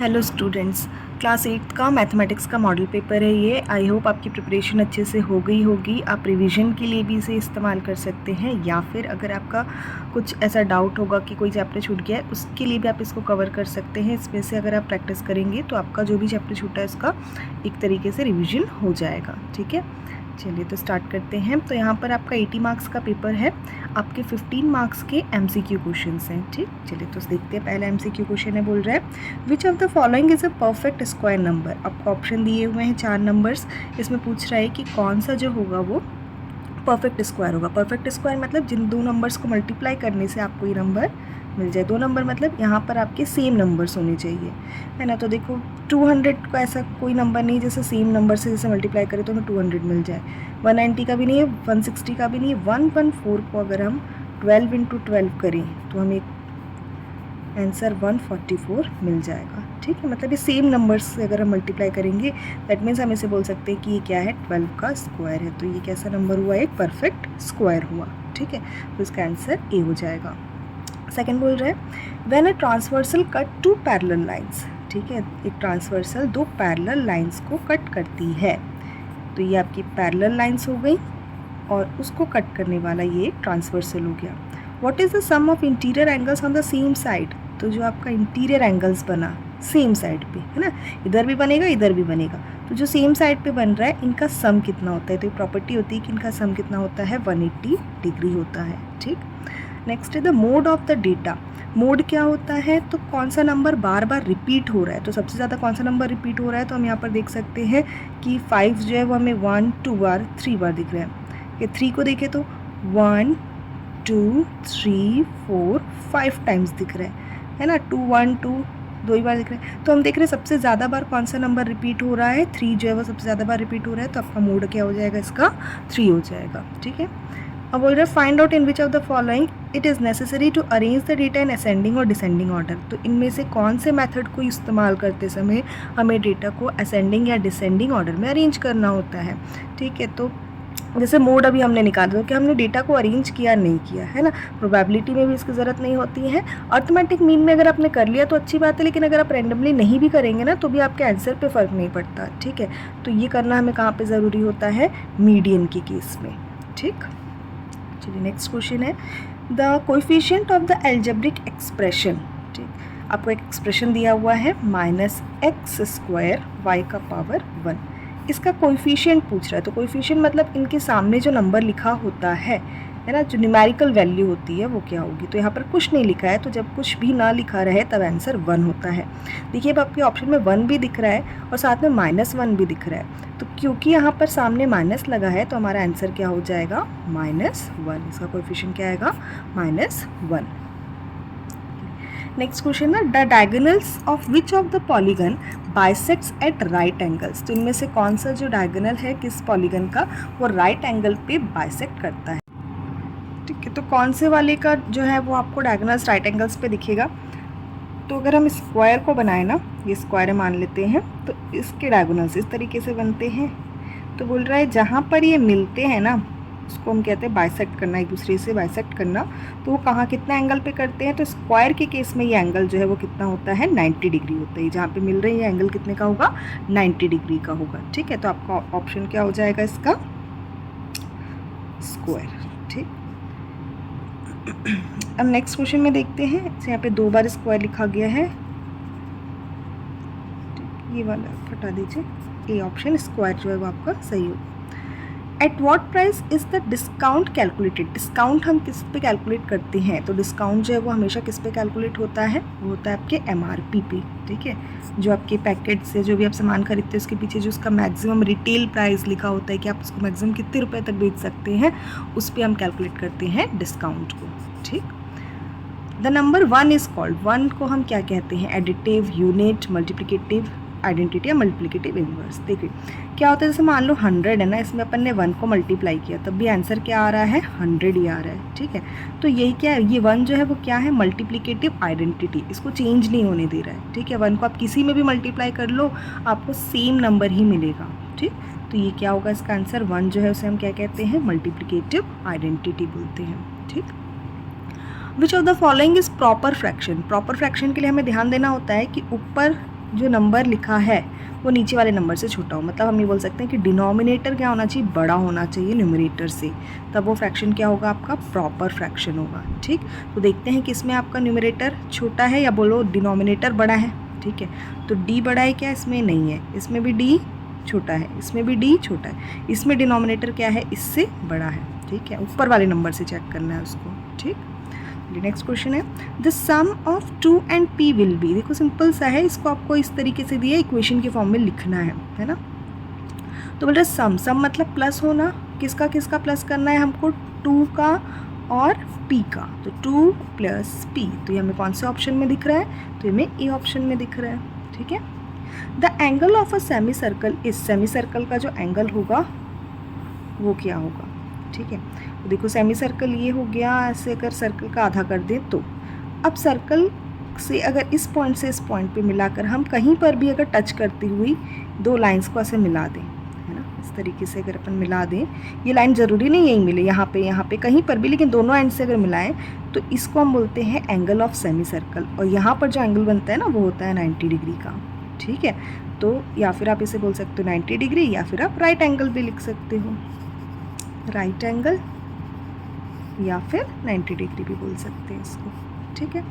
Hello students, class 8 का mathematics का model paper है ये। आई होप आपकी प्रिपरेशन अच्छे से हो गई होगी। आप रिवीजन के लिए भी इसे इस्तेमाल कर सकते हैं, या फिर अगर आपका कुछ ऐसा डाउट होगा कि कोई चैप्टर छूट गया है, उसके लिए भी आप इसको कवर कर सकते हैं। इसमें से अगर आप प्रैक्टिस करेंगे तो आपका जो भी चैप्टर छूटा है उसका एक तरीके से रिविज़न हो जाएगा। ठीक है, चलिए तो स्टार्ट करते हैं। तो यहाँ पर आपका 80 मार्क्स का पेपर है, आपके 15 मार्क्स के MCQ क्वेश्चंस हैं। ठीक, चलिए तो देखते हैं। पहला MCQ क्वेश्चन है, बोल रहा है विच of the following is a perfect square number. आपको ऑप्शन दिए हुए हैं 4 नंबर्स। इसमें पूछ रहा है कि कौन सा जो होगा वो परफेक्ट स्क्वायर होगा। परफेक्ट स्क्वायर मतलब जिन दो नंबर्स को मल्टीप्लाई करने से आपको ये नंबर मिल जाए। 2 नंबर मतलब यहाँ पर आपके सेम नंबर्स होने चाहिए, है ना। तो देखो 200 का ऐसा कोई नंबर नहीं जैसे सेम नंबर से जैसे मल्टीप्लाई करें तो हमें 200 मिल जाए। 190 का भी नहीं है, 160 का भी नहीं है। 114 को अगर हम 12 × 12 करें तो हमें आंसर 144 मिल जाएगा। ठीक है, मतलब ये सेम नंबर्स से अगर हम मल्टीप्लाई करेंगे दैट मीन्स हम इसे बोल सकते हैं कि ये क्या है, 12 का स्क्वायर है। तो ये कैसा नंबर हुआ, एक परफेक्ट स्क्वायर हुआ। ठीक है, तो इसका आंसर ए हो जाएगा। सेकेंड बोल रहा है when a transversal cut 2 parallel lines. ठीक है, एक ट्रांसवर्सल 2 पैरेलल लाइंस को कट करती है। तो ये आपकी पैरेलल लाइंस हो गई और उसको कट करने वाला ये एक ट्रांसवर्सल हो गया। What is the sum of interior angles on the same side. तो जो आपका इंटीरियर एंगल्स बना सेम साइड पे, है ना, इधर भी बनेगा इधर भी बनेगा, तो जो सेम साइड पे बन रहा है इनका सम कितना होता है। तो ये प्रॉपर्टी होती है कि इनका सम कितना होता है, 180 डिग्री होता है। ठीक, नेक्स्ट है the mode of the data. Mode क्या होता है, तो कौन सा नंबर बार बार रिपीट हो रहा है। तो सबसे ज़्यादा कौन सा नंबर रिपीट हो रहा है, तो हम यहाँ पर देख सकते हैं कि 5 जो है वो हमें 1 2 बार 3 बार दिख रहा है। ये 3 को देखें तो 1 2 3 4 5 टाइम्स दिख रहा है ना। 2 1 2 2 ही बार दिख रहा है। तो हम देख रहे हैं सबसे ज़्यादा बार कौन सा नंबर रिपीट हो रहा है, 3 जो है वो सबसे ज़्यादा बार रिपीट हो रहा है। तो आपका मोड क्या हो जाएगा, इसका 3 हो जाएगा। ठीक है, अब बोल रहे हैं find out in which of the following it is necessary to arrange the data in ascending और डिसेंडिंग ऑर्डर। तो इनमें से कौन से मेथड को इस्तेमाल करते समय हमें डेटा को असेंडिंग या डिसेंडिंग ऑर्डर में अरेंज करना होता है। ठीक है, तो जैसे मोड अभी हमने निकाला तो कि हमने डेटा को अरेंज किया नहीं किया, है ना। प्रोबेबिलिटी में भी इसकी ज़रूरत नहीं होती है। अर्थमेटिक मीन में अगर आपने कर लिया तो अच्छी बात है, लेकिन अगर आप रैंडमली नहीं भी करेंगे ना तो भी आपके आंसर पे फ़र्क नहीं पड़ता। ठीक है, तो ये करना हमें कहाँ पे ज़रूरी होता है, मीडियन के केस में। ठीक, चलिए नेक्स्ट क्वेश्चन है the coefficient of the algebraic expression. ठीक, आपको एक एक्सप्रेशन दिया हुआ है -x² y का पावर 1। इसका कोएफिशिएंट पूछ रहा है। तो कोएफिशिएंट मतलब इनके सामने जो नंबर लिखा होता है ना, जो न्यूमेरिकल वैल्यू होती है वो क्या होगी। तो यहाँ पर कुछ नहीं लिखा है, तो जब कुछ भी ना लिखा रहे तब आंसर 1 होता है। देखिए अब आपके ऑप्शन में 1 भी दिख रहा है और साथ में -1 भी दिख रहा है। तो क्योंकि यहाँ पर सामने माइनस लगा है तो हमारा आंसर क्या हो जाएगा, -1। इसका कोएफिशिएंट क्या आएगा, -1। नेक्स्ट क्वेश्चन है the diagonals of which of the polygon bisects at right angles. तो इनमें से कौन सा जो डायगोनल है किस पॉलीगन का, वो राइट एंगल पे बाइसेक्ट करता है। ठीक है, तो कौन से वाले का जो है वो आपको डायगोनल्स राइट एंगल्स पे दिखेगा। तो अगर हम स्क्वायर को बनाए ना, ये स्क्वायर मान लेते हैं, तो इसके डायगोनल्स इस तरीके से बनते हैं। तो बोल रहा है जहाँ पर ये मिलते हैं ना उसको हम कहते हैं बाइसेक्ट करना, एक दूसरे से बाइसेक्ट करना। तो वो कहाँ कितना एंगल पे करते हैं, तो स्क्वायर के केस में ये एंगल जो है वो कितना होता है, 90 डिग्री होता है। जहाँ पे मिल रही है एंगल कितने का होगा, 90 डिग्री का होगा। ठीक है, तो आपका ऑप्शन क्या हो जाएगा, इसका स्क्वायर। ठीक, अब नेक्स्ट क्वेश्चन में देखते हैं। यहाँ पे 2 बार स्क्वायर लिखा गया है, ये वाला हटा दीजिए, ये ऑप्शन स्क्वायर जो है वो आपका सही होगा। At what price is the discount calculated. Discount हम किस पे कैलकुलेट करते हैं, तो डिस्काउंट जो है वो हमेशा किस पे कैलकुलेट होता है, वो होता है आपके MRP पे। ठीक है, जो आपके पैकेट से जो भी आप सामान खरीदते हैं उसके पीछे जो उसका मैक्सिमम रिटेल प्राइस लिखा होता है कि आप उसको मैक्सिमम कितने रुपए तक बेच सकते हैं, उस पर हम कैलकुलेट करते हैं डिस्काउंट को। ठीक, द नंबर 1 इज़ कॉल्ड, 1 को हम क्या कहते हैं, एडिटिव, यूनिट, मल्टीप्लिकेटिव आइडेंटिटी या मल्टीप्लिकेटिव इनवर्स। देखिए क्या होता है, जैसे मान लो 100 है ना, इसमें अपन ने 1 को मल्टीप्लाई किया तब भी आंसर क्या आ रहा है, 100 ही आ रहा है। ठीक है, तो यही क्या है, ये 1 जो है वो क्या है, मल्टीप्लिकेटिव आइडेंटिटी, इसको चेंज नहीं होने दे रहा है। ठीक है, 1 को आप किसी में भी मल्टीप्लाई कर लो आपको सेम नंबर ही मिलेगा। ठीक, तो ये क्या होगा, इसका आंसर 1 जो है उसे हम क्या कहते हैं, मल्टीप्लिकेटिव आइडेंटिटी बोलते हैं। ठीक, विच of the following is proper fraction. Proper fraction के लिए हमें ध्यान देना होता है कि ऊपर जो नंबर लिखा है वो नीचे वाले नंबर से छोटा हो, मतलब हम ये बोल सकते हैं कि डिनोमिनेटर क्या होना चाहिए, बड़ा होना चाहिए न्यूमरेटर से, तब वो फ्रैक्शन क्या होगा, आपका प्रॉपर फ्रैक्शन होगा। ठीक, तो देखते हैं कि इसमें आपका न्यूमरेटर छोटा है या बोलो डिनोमिनेटर बड़ा है। ठीक है, तो डी बड़ा है क्या, इसमें नहीं है, इसमें भी डी छोटा है, इसमें भी डी छोटा है, इसमें डिनोमिनेटर क्या है, इससे बड़ा है। ठीक है, ऊपर वाले नंबर से चेक करना है उसको। ठीक, नेक्स्ट क्वेश्चन है the sum of 2 and p will be. देखो सिंपल सा है, इसको आपको इस तरीके से दिया इक्वेशन के फॉर्म में लिखना है ना। तो बोल रहे सम मतलब प्लस होना, किसका किसका प्लस करना है हमको, 2 का और p का, तो 2 + p, तो ये हमें कौन से ऑप्शन में दिख रहा है, तो ये हमें ए ऑप्शन में दिख रहा है। ठीक है, the angle of a semi circle, इस सेमी सर्कल का जो एंगल होगा वो क्या होगा। ठीक है, तो देखो सेमी सर्कल ये हो गया, ऐसे अगर सर्कल का आधा कर दें तो अब सर्कल से अगर इस पॉइंट से इस पॉइंट पे मिलाकर हम कहीं पर भी अगर टच करती हुई दो लाइंस को ऐसे मिला दें, है ना, इस तरीके से अगर अपन मिला दें, ये लाइन ज़रूरी नहीं यही मिले, यहाँ पे कहीं पर भी, लेकिन दोनों एंड से अगर मिलाएं तो इसको हम बोलते हैं एंगल ऑफ सेमी सर्कल, और यहाँ पर जो एंगल बनता है ना वो होता है 90 डिग्री का। ठीक है, तो या फिर आप इसे बोल सकते हो 90 डिग्री, या फिर आप राइट एंगल भी लिख सकते हो, राइट एंगल या फिर 90 डिग्री भी बोल सकते हैं इसको। ठीक है,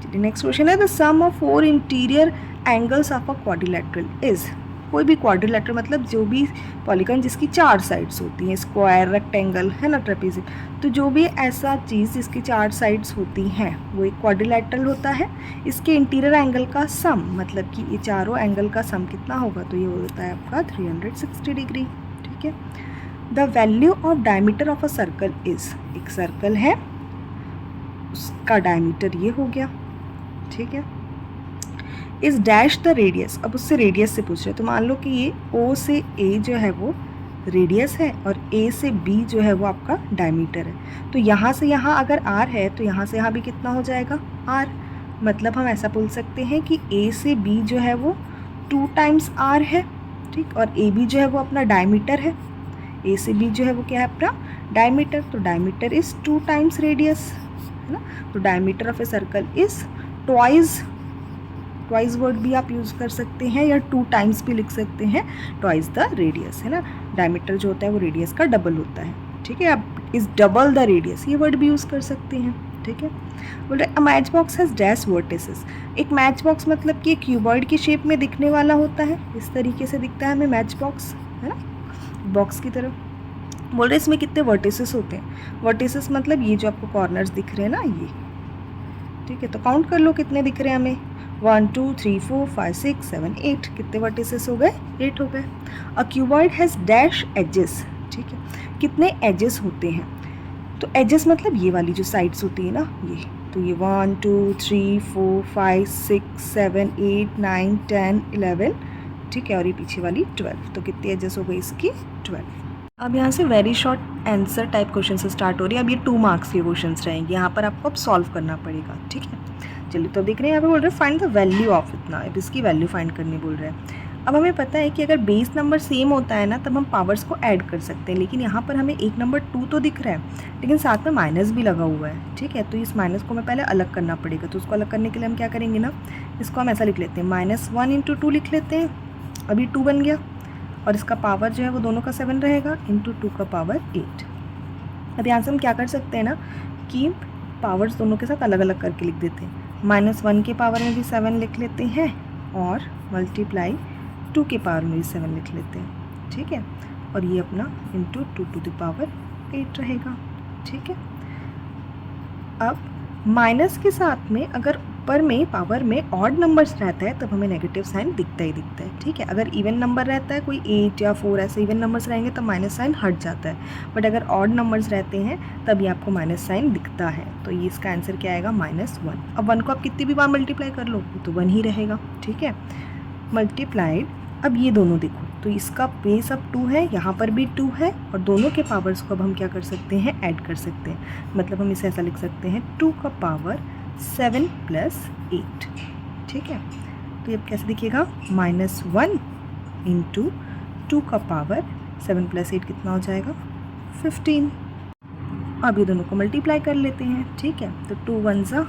चलिए नेक्स्ट क्वेश्चन है the sum of 4 interior angles of a quadrilateral is. कोई भी क्वाड्रिलेटरल मतलब जो भी पॉलीगन जिसकी 4 साइड्स होती हैं, स्क्वायर, रेक्टेंगल, है ना, ट्रेपेजियम, तो जो भी ऐसा चीज़ जिसकी 4 साइड्स होती हैं वो एक क्वाड्रिलेटरल होता है। इसके इंटीरियर एंगल का सम, मतलब कि ये चारों एंगल का सम कितना होगा, तो ये होता है आपका 360 डिग्री। ठीक है, the value of diameter of a circle is, एक सर्कल है उसका डायमीटर ये हो गया। ठीक है, इज डैश द रेडियस, अब उससे रेडियस से पूछ रहे, तो मान लो कि ये O से A जो है वो रेडियस है और A से B जो है वो आपका डायमीटर है। तो यहाँ से यहाँ अगर R है तो यहाँ से यहाँ भी कितना हो जाएगा, R, मतलब हम ऐसा बोल सकते हैं कि A से B जो है वो 2 टाइम्स R है। ठीक, और AB जो है वो अपना डायमीटर है, A से B जो है वो क्या है अपना डायमीटर, तो डायमीटर इज़ 2 टाइम्स रेडियस, है ना। तो diameter of a circle is twice word भी आप यूज़ कर सकते हैं या 2 टाइम्स भी लिख सकते हैं, ट्वाइस द रेडियस, है ना। डायमीटर जो होता है वो रेडियस का डबल होता है। ठीक है, आप इज़ डबल द रेडियस ये वर्ड भी यूज़ कर सकते हैं। ठीक है, बोल रहे a match box has dash vertices. एक मैच बॉक्स मतलब कि क्यूबॉइड की शेप में दिखने वाला होता है, इस तरीके से दिखता है हमें मैच बॉक्स, है ना, बॉक्स की तरह। बोल रहे इसमें कितने वर्टिसेस होते हैं, वर्टिसेस मतलब ये जो आपको कॉर्नर्स दिख रहे हैं ना ये। ठीक है, तो काउंट कर लो कितने दिख रहे हैं हमें, 1 2 3 4 5 6 7 8, कितने वर्टिसेस हो गए, 8 हो गए। A cuboid has dash edges. ठीक है, कितने एजेस होते हैं, तो एजेस मतलब ये वाली जो साइड्स होती है ना ये, तो ये 1 2 3 4 5 6 7 8 9 10 11। ठीक है, और ये पीछे वाली 12, तो कितने एजेस हो गई इसकी, 12। अब यहाँ से very short answer type question से स्टार्ट हो रही है। अब ये 2 मार्क्स के क्वेश्चंस रहेंगे, यहाँ पर आपको अब सॉल्व करना पड़ेगा। ठीक है, चलिए तो देख रहे हैं यहाँ पे बोल रहे हैं फाइंड द वैल्यू ऑफ इतना, अब इसकी वैल्यू फाइंड करनी बोल रहे हैं। अब हमें पता है कि अगर बेस नंबर सेम होता है ना तब हम पावर्स को ऐड कर सकते हैं, लेकिन यहाँ पर हमें एक नंबर 2 तो दिख रहा है लेकिन साथ में माइनस भी लगा हुआ है। ठीक है, तो इस माइनस को हमें पहले अलग करना पड़ेगा, तो उसको अलग करने के लिए हम क्या करेंगे ना, इसको हम ऐसा लिख लेते हैं, -1 × 2 लिख लेते हैं, अभी 2 बन गया, और इसका पावर जो है वो दोनों का 7 रहेगा, × 2 का पावर 8। अब यहाँ से हम क्या कर सकते हैं ना कि पावर्स दोनों के साथ अलग अलग करके लिख देते हैं, -1 के पावर में भी 7 लिख लेते हैं और मल्टीप्लाई 2 के पावर में भी 7 लिख लेते हैं। ठीक है, और ये अपना × 2 to the power 8 रहेगा। ठीक है, अब माइनस के साथ में अगर ऊपर में पावर में ऑड नंबर्स रहता है तब हमें नेगेटिव साइन दिखता ही दिखता है। ठीक है, अगर इवन नंबर रहता है कोई 8 या 4 ऐसे इवन नंबर्स रहेंगे तो माइनस साइन हट जाता है, बट अगर ऑड नंबर्स रहते हैं तब ये आपको माइनस साइन दिखता है। तो ये इसका आंसर क्या आएगा, -1। अब 1 को आप कितनी भी बार मल्टीप्लाई कर लो तो 1 ही रहेगा। ठीक है, मल्टीप्लाइड, अब ये दोनों देखो तो इसका बेस अब 2 है, यहाँ पर भी 2 है, और दोनों के पावर्स को अब हम क्या कर सकते हैं, ऐड कर सकते हैं। मतलब हम इसे ऐसा लिख सकते हैं 2 का पावर 7 + 8। ठीक है, तो ये अब कैसे दिखेगा, -1 × 2 का पावर 7 + 8 कितना हो जाएगा, 15। अब ये दोनों को मल्टीप्लाई कर लेते हैं। ठीक है, तो 2 × 1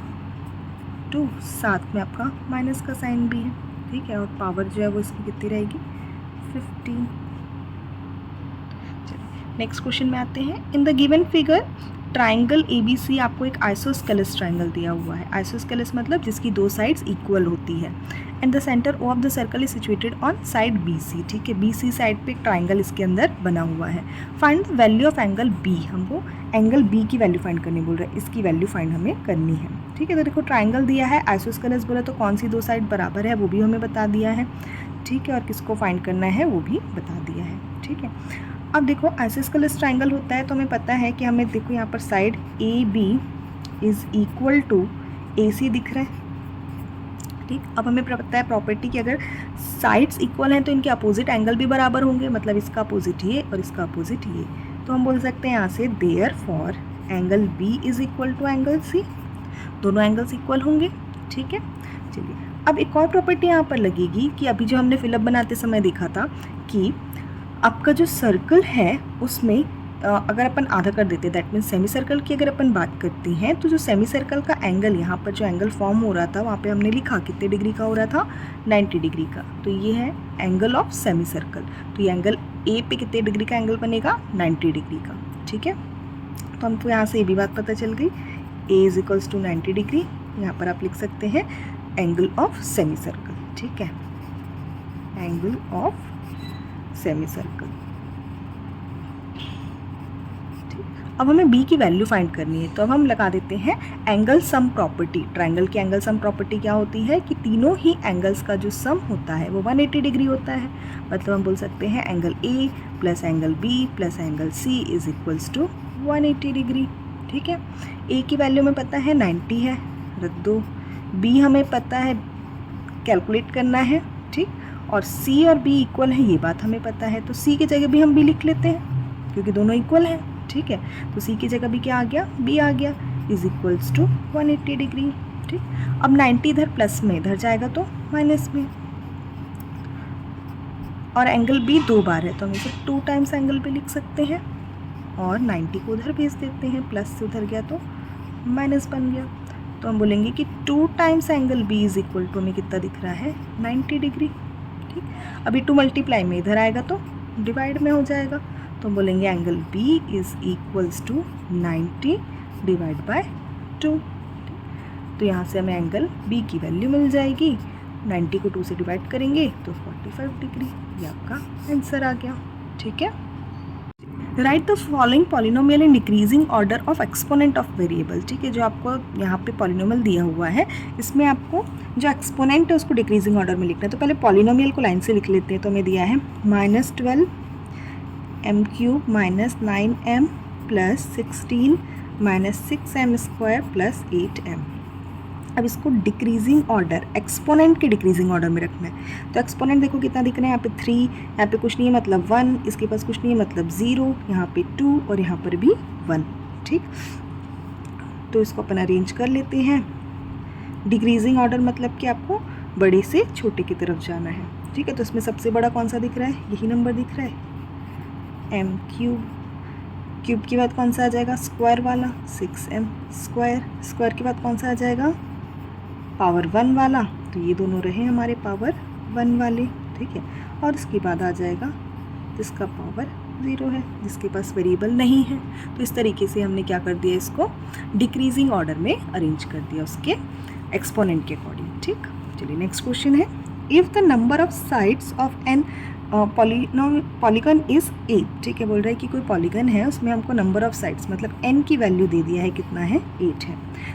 = 2, साथ में आपका माइनस का साइन भी है। ठीक है, और पावर जो है वो इसकी कितनी रहेगी 15। नेक्स्ट क्वेश्चन में आते हैं। In the given figure triangle ABC आपको एक आइसोस्केलस ट्राइंगल दिया हुआ है। आइसोस्केलस मतलब जिसकी दो साइड्स इक्वल होती है। And the centre of the circle is situated on side BC, ठीक है, BC साइड पे एक ट्राइंगल इसके अंदर बना हुआ है। Find the value of angle B, हमको एंगल B की वैल्यू फाइंड करनी बोल रहा है, इसकी वैल्यू फाइंड हमें करनी है। ठीक है, तो देखो ट्राइंगल दिया है, आइसोस्केलस बोला तो कौन सी दो साइड बराबर है वो भी हमें बता दिया है। ठीक है, और किसको फाइंड करना है वो भी बता दिया है। ठीक है, अब देखो आइसोस्केलस ट्राइंगल होता है तो हमें पता है कि हमें देखो यहाँ पर side AB is equal to AC दिख रहा है। ठीक, अब हमें पता है प्रॉपर्टी कि अगर साइड्स इक्वल हैं तो इनके अपोजिट एंगल भी बराबर होंगे, मतलब इसका अपोजिट ये और इसका अपोजिट ये। तो हम बोल सकते हैं यहाँ से therefore angle B is equal to angle C, दोनों एंगल्स इक्वल होंगे। ठीक है, चलिए अब एक और प्रॉपर्टी यहाँ पर लगेगी कि अभी जो हमने फिलअप बनाते समय देखा था कि आपका जो सर्कल है उसमें अगर अपन आधा कर देते, दैट मीन्स सेमी सर्कल की अगर अपन बात करते हैं तो जो सेमी सर्कल का एंगल यहाँ पर जो एंगल फॉर्म हो रहा था वहाँ पे हमने लिखा कितने डिग्री का हो रहा था 90 डिग्री का। तो ये है एंगल ऑफ सेमी सर्कल। तो ये एंगल A पे कितने डिग्री का एंगल बनेगा 90 डिग्री का। ठीक है, तो हमको यहाँ से ये भी बात पता चल गई, A is equals to 90 degree. यहाँ पर आप लिख सकते हैं एंगल ऑफ सेमी सर्कल। ठीक है, एंगल ऑफ सेमी सर्कल। अब हमें B की वैल्यू फाइंड करनी है, तो अब हम लगा देते हैं एंगल सम प्रॉपर्टी। ट्राइंगल की एंगल सम प्रॉपर्टी क्या होती है कि तीनों ही एंगल्स का जो सम होता है वो 180 डिग्री होता है। मतलब हम बोल सकते हैं angle A plus angle B plus angle C is equals to 180 degree. ठीक है, A की वैल्यू में पता है 90 है, रख दो। B हमें पता है कैलकुलेट करना है। ठीक, और C और B इक्वल है ये बात हमें पता है, तो C की जगह भी हम B लिख लेते हैं क्योंकि दोनों इक्वल हैं। ठीक है, तो C की जगह भी क्या आ गया B आ गया, इज इक्वल्स टू 180 डिग्री। ठीक, अब 90 इधर प्लस में इधर जाएगा तो माइनस में, और एंगल B 2 बार है तो हम इसे 2 टाइम्स एंगल B लिख सकते हैं, और 90 को उधर भेज देते हैं, प्लस से उधर गया तो माइनस बन गया। तो हम बोलेंगे कि 2 times angle B is equal to हमें कितना दिख रहा है 90 डिग्री। ठीक, अभी 2 मल्टीप्लाई में इधर आएगा तो डिवाइड में हो जाएगा, तो हम बोलेंगे angle B is equals to 90 divide by 2। तो यहाँ से हमें एंगल B की वैल्यू मिल जाएगी, 90 को 2 से डिवाइड करेंगे तो 45 डिग्री। ये आपका आंसर आ गया। ठीक है, right the following polynomial in decreasing order of exponent of variable. ठीक है, जो आपको यहाँ पे पॉलिनोमियल दिया हुआ है इसमें आपको जो एक्सपोनेंट है उसको डिक्रीजिंग ऑर्डर में लिखना है। तो पहले पॉलिनोमियल को लाइन से लिख लेते हैं। तो हमें दिया है -12 m cube minus 9m plus 16 minus 6m square plus 8m। अब इसको डिक्रीजिंग ऑर्डर, एक्सपोनेंट के डिक्रीजिंग ऑर्डर में रखना है। तो एक्सपोनेंट देखो कितना दिख रहा है, यहाँ पे 3, यहाँ पे कुछ नहीं है मतलब 1, इसके पास कुछ नहीं है मतलब 0, यहाँ पे 2 और यहाँ पर भी 1। ठीक, तो इसको अपन अरेंज कर लेते हैं। डिक्रीजिंग ऑर्डर मतलब कि आपको बड़े से छोटे की तरफ जाना है। ठीक है, तो इसमें सबसे बड़ा कौन सा दिख रहा है, यही नंबर दिख रहा है m क्यूब। क्यूब के बाद कौन सा आ जाएगा स्क्वायर वाला 6m स्क्वायर। स्क्वायर के बाद कौन सा आ जाएगा पावर 1 वाला, तो ये दोनों रहे हमारे पावर 1 वाले। ठीक है, और इसके बाद आ जाएगा जिसका पावर 0 है, जिसके पास वेरिएबल नहीं है। तो इस तरीके से हमने क्या कर दिया, इसको डिक्रीजिंग ऑर्डर में अरेंज कर दिया उसके एक्सपोनेंट के अकॉर्डिंग। ठीक, चलिए नेक्स्ट क्वेश्चन है। If the number of sides of an polygon is 8। ठीक है, बोल रहा है कि कोई पॉलीगन है उसमें हमको नंबर ऑफ साइड्स मतलब n की वैल्यू दे दिया है, कितना है 8 है।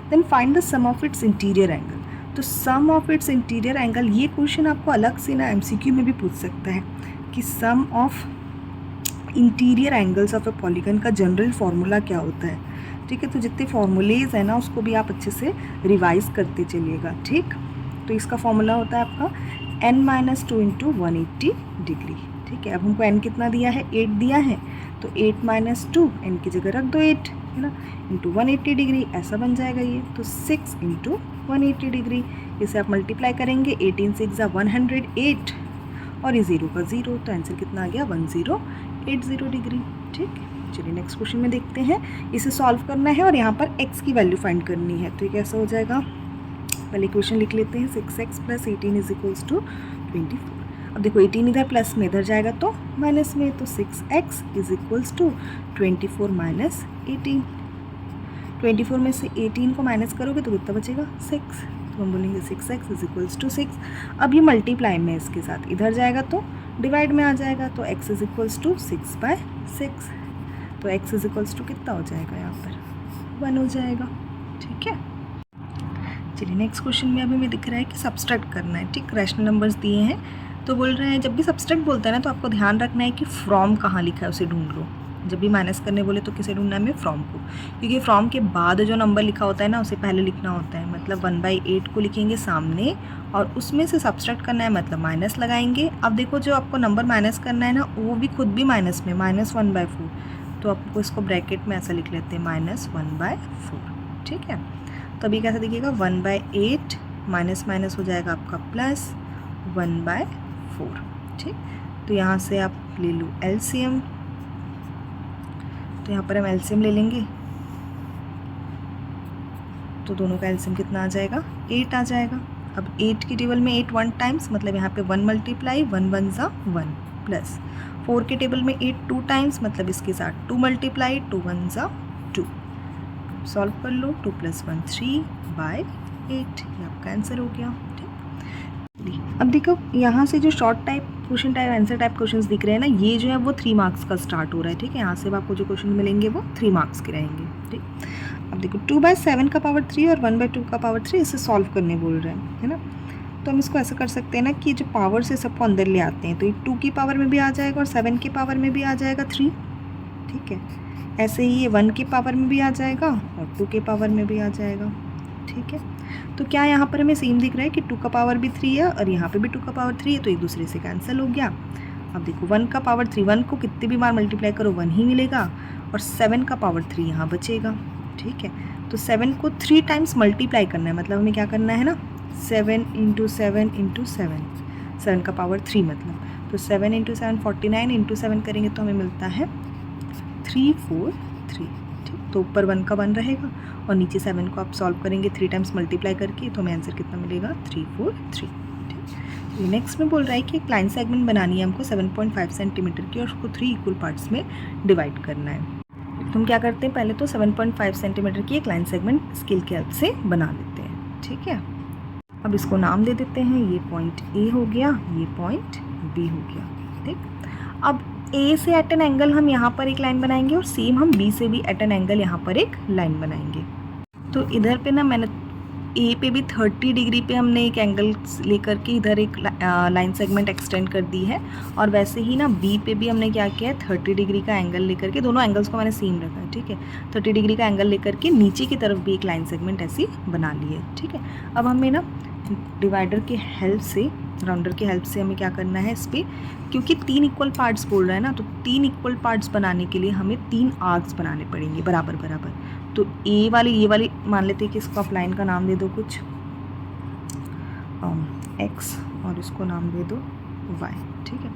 Then find the sum of its interior angle. तो sum of its interior angle, ये क्वेश्चन आपको अलग से ना MCQ में भी पूछ सकता है कि sum of interior angles of a polygon का जनरल फार्मूला क्या होता है। ठीक है, तो जितने फार्मूलेज हैं ना उसको भी आप अच्छे से रिवाइज करते चलिएगा। ठीक, तो इसका फॉर्मूला होता है आपका n-2 इंटू 180 डिग्री। ठीक है, अब हमको n कितना दिया है 8 दिया है, तो 8 - 2 n की जगह रख दो 8 है ना, इंटू 180 डिग्री ऐसा बन जाएगा ये। तो 6 इंटू 180 डिग्री, इसे आप मल्टीप्लाई करेंगे, 18 6 108 और ये 0 का 0, तो आंसर कितना आ गया 1080 डिग्री। ठीक, चलिए नेक्स्ट क्वेश्चन में देखते हैं। इसे सॉल्व करना है और यहाँ पर x की वैल्यू फाइंड करनी है। तो ये कैसा हो जाएगा पहले इक्वेशन लिख लेते हैं 6x + 18 = 24। अब देखो 18 इधर प्लस में इधर जाएगा तो माइनस में, तो 6x = 24 - 18। 24 में से 18 को माइनस करोगे तो कितना बचेगा 6, तो हम बोलेंगे 6x = 6। अब ये मल्टीप्लाई में इसके साथ इधर जाएगा तो डिवाइड में आ जाएगा, तो x = 6/6, तो x = कितना हो जाएगा यहाँ पर 1 हो जाएगा। ठीक है, चलिए नेक्स्ट क्वेश्चन में अभी हमें दिख रहा है कि सब्सट्रैक्ट करना है। ठीक, रैशनल नंबर्स दिए हैं तो बोल रहे हैं जब भी सब्सट्रैक्ट बोलते हैं ना तो आपको ध्यान रखना है कि फ्रॉम कहाँ लिखा है उसे ढूंढ लो। जब भी माइनस करने बोले तो किसे ढूंढना है हमें, फ्रॉम को, क्योंकि फ्रॉम के बाद जो नंबर लिखा होता है ना उसे पहले लिखना होता है। मतलब 1/8 को लिखेंगे सामने और उसमें से सब्सट्रैक्ट करना है, मतलब माइनस लगाएंगे। अब देखो जो आपको नंबर माइनस करना है ना वो भी खुद भी माइनस में, -1/4, तो आपको इसको ब्रैकेट में ऐसा लिख लेते हैं -1/4। ठीक है, तो अभी कैसा दिखेगा 1/8 माइनस माइनस हो जाएगा आपका +1/4। ठीक, तो यहाँ से आप ले लो एलसीएम, तो यहाँ पर हम एलसीएम ले लेंगे तो दोनों का एलसीएम कितना आ जाएगा 8 आ जाएगा। अब 8 की टेबल में 8 1 टाइम्स, मतलब यहाँ पे 1 × 1 1 = 1, प्लस 4 के टेबल में 8 2 टाइम्स, मतलब इसके साथ 2 × 2 1 = 2। सॉल्व कर लो, 2 + 1 3/8, ये आपका आंसर हो गया। ठीक, अब देखो यहाँ से जो short type question type answer type questions दिख रहे हैं ना, ये जो है वो 3 मार्क्स का स्टार्ट हो रहा है। ठीक है, यहाँ से आपको जो क्वेश्चन मिलेंगे वो 3 मार्क्स के रहेंगे। ठीक, अब देखो 2/7 का पावर 3 और 1/2 का पावर 3 इसे सॉल्व करने बोल रहे हैं, है ना। तो हम इसको ऐसा कर सकते हैं ना कि जो पावर से सबको अंदर ले आते हैं, तो ये 2 की पावर में भी आ जाएगा और 7 की पावर में भी आ जाएगा 3। ठीक है, ऐसे ही ये 1 की पावर में भी आ जाएगा और 2 के पावर में भी आ जाएगा। ठीक है, तो क्या यहाँ पर हमें सेम दिख रहा है कि 2 का पावर भी 3 है और यहाँ पे भी 2 का पावर 3 है, तो एक दूसरे से कैंसिल हो गया। अब देखो 1 का पावर 3, 1 को कितनी भी बार मल्टीप्लाई करो 1 ही मिलेगा और 7 का पावर 3 यहाँ बचेगा। ठीक है, तो 7 को 3 टाइम्स मल्टीप्लाई करना है, मतलब हमें क्या करना है ना 7 × 7 × 7, 7 का पावर 3 मतलब, तो 7 × 7 49, × 7 करेंगे तो हमें मिलता है 343। ठीक, तो ऊपर 1 का 1 रहेगा और नीचे 7 को आप सॉल्व करेंगे 3 टाइम्स मल्टीप्लाई करके, तो हमें आंसर कितना मिलेगा 343। ठीक, नेक्स्ट में बोल रहा है कि एक लाइन सेगमेंट बनानी है हमको 7.5 सेंटीमीटर की और उसको 3 इक्वल पार्ट्स में डिवाइड करना है। तो हम क्या करते हैं, पहले तो 7.5 सेंटीमीटर की एक लाइन सेगमेंट स्केल की हेल्प से बना लेते हैं। ठीक है, अब इसको नाम दे देते हैं, ये पॉइंट ए हो गया, ये पॉइंट बी हो गया। ठीक, अब ए से एट एन एंगल हम यहाँ पर एक लाइन बनाएंगे और सेम हम बी से भी एट एन एंगल यहाँ पर एक लाइन बनाएंगे। तो इधर पे ना मैंने ए पे भी 30 डिग्री पे हमने एक एंगल लेकर के इधर एक लाइन सेगमेंट एक्सटेंड कर दी है, और वैसे ही ना बी पे भी हमने क्या किया है 30 डिग्री का एंगल लेकर के, दोनों एंगल्स को मैंने सेम रखा है। ठीक है, 30 डिग्री का एंगल लेकर के नीचे की तरफ भी एक लाइन सेगमेंट ऐसी बना ली है। ठीक है, अब हमें ना डिवाइडर के हेल्प से, राउंडर के हेल्प से हमें क्या करना है इस पर, क्योंकि 3 इक्वल पार्ट्स बोल रहा है ना, तो 3 इक्वल पार्ट्स बनाने के लिए हमें 3 आर्क्स बनाने पड़ेंगे बराबर बराबर। तो ये वाली मान लेते हैं कि इसको आप लाइन का नाम दे दो कुछ x और इसको नाम दे दो y। ठीक है,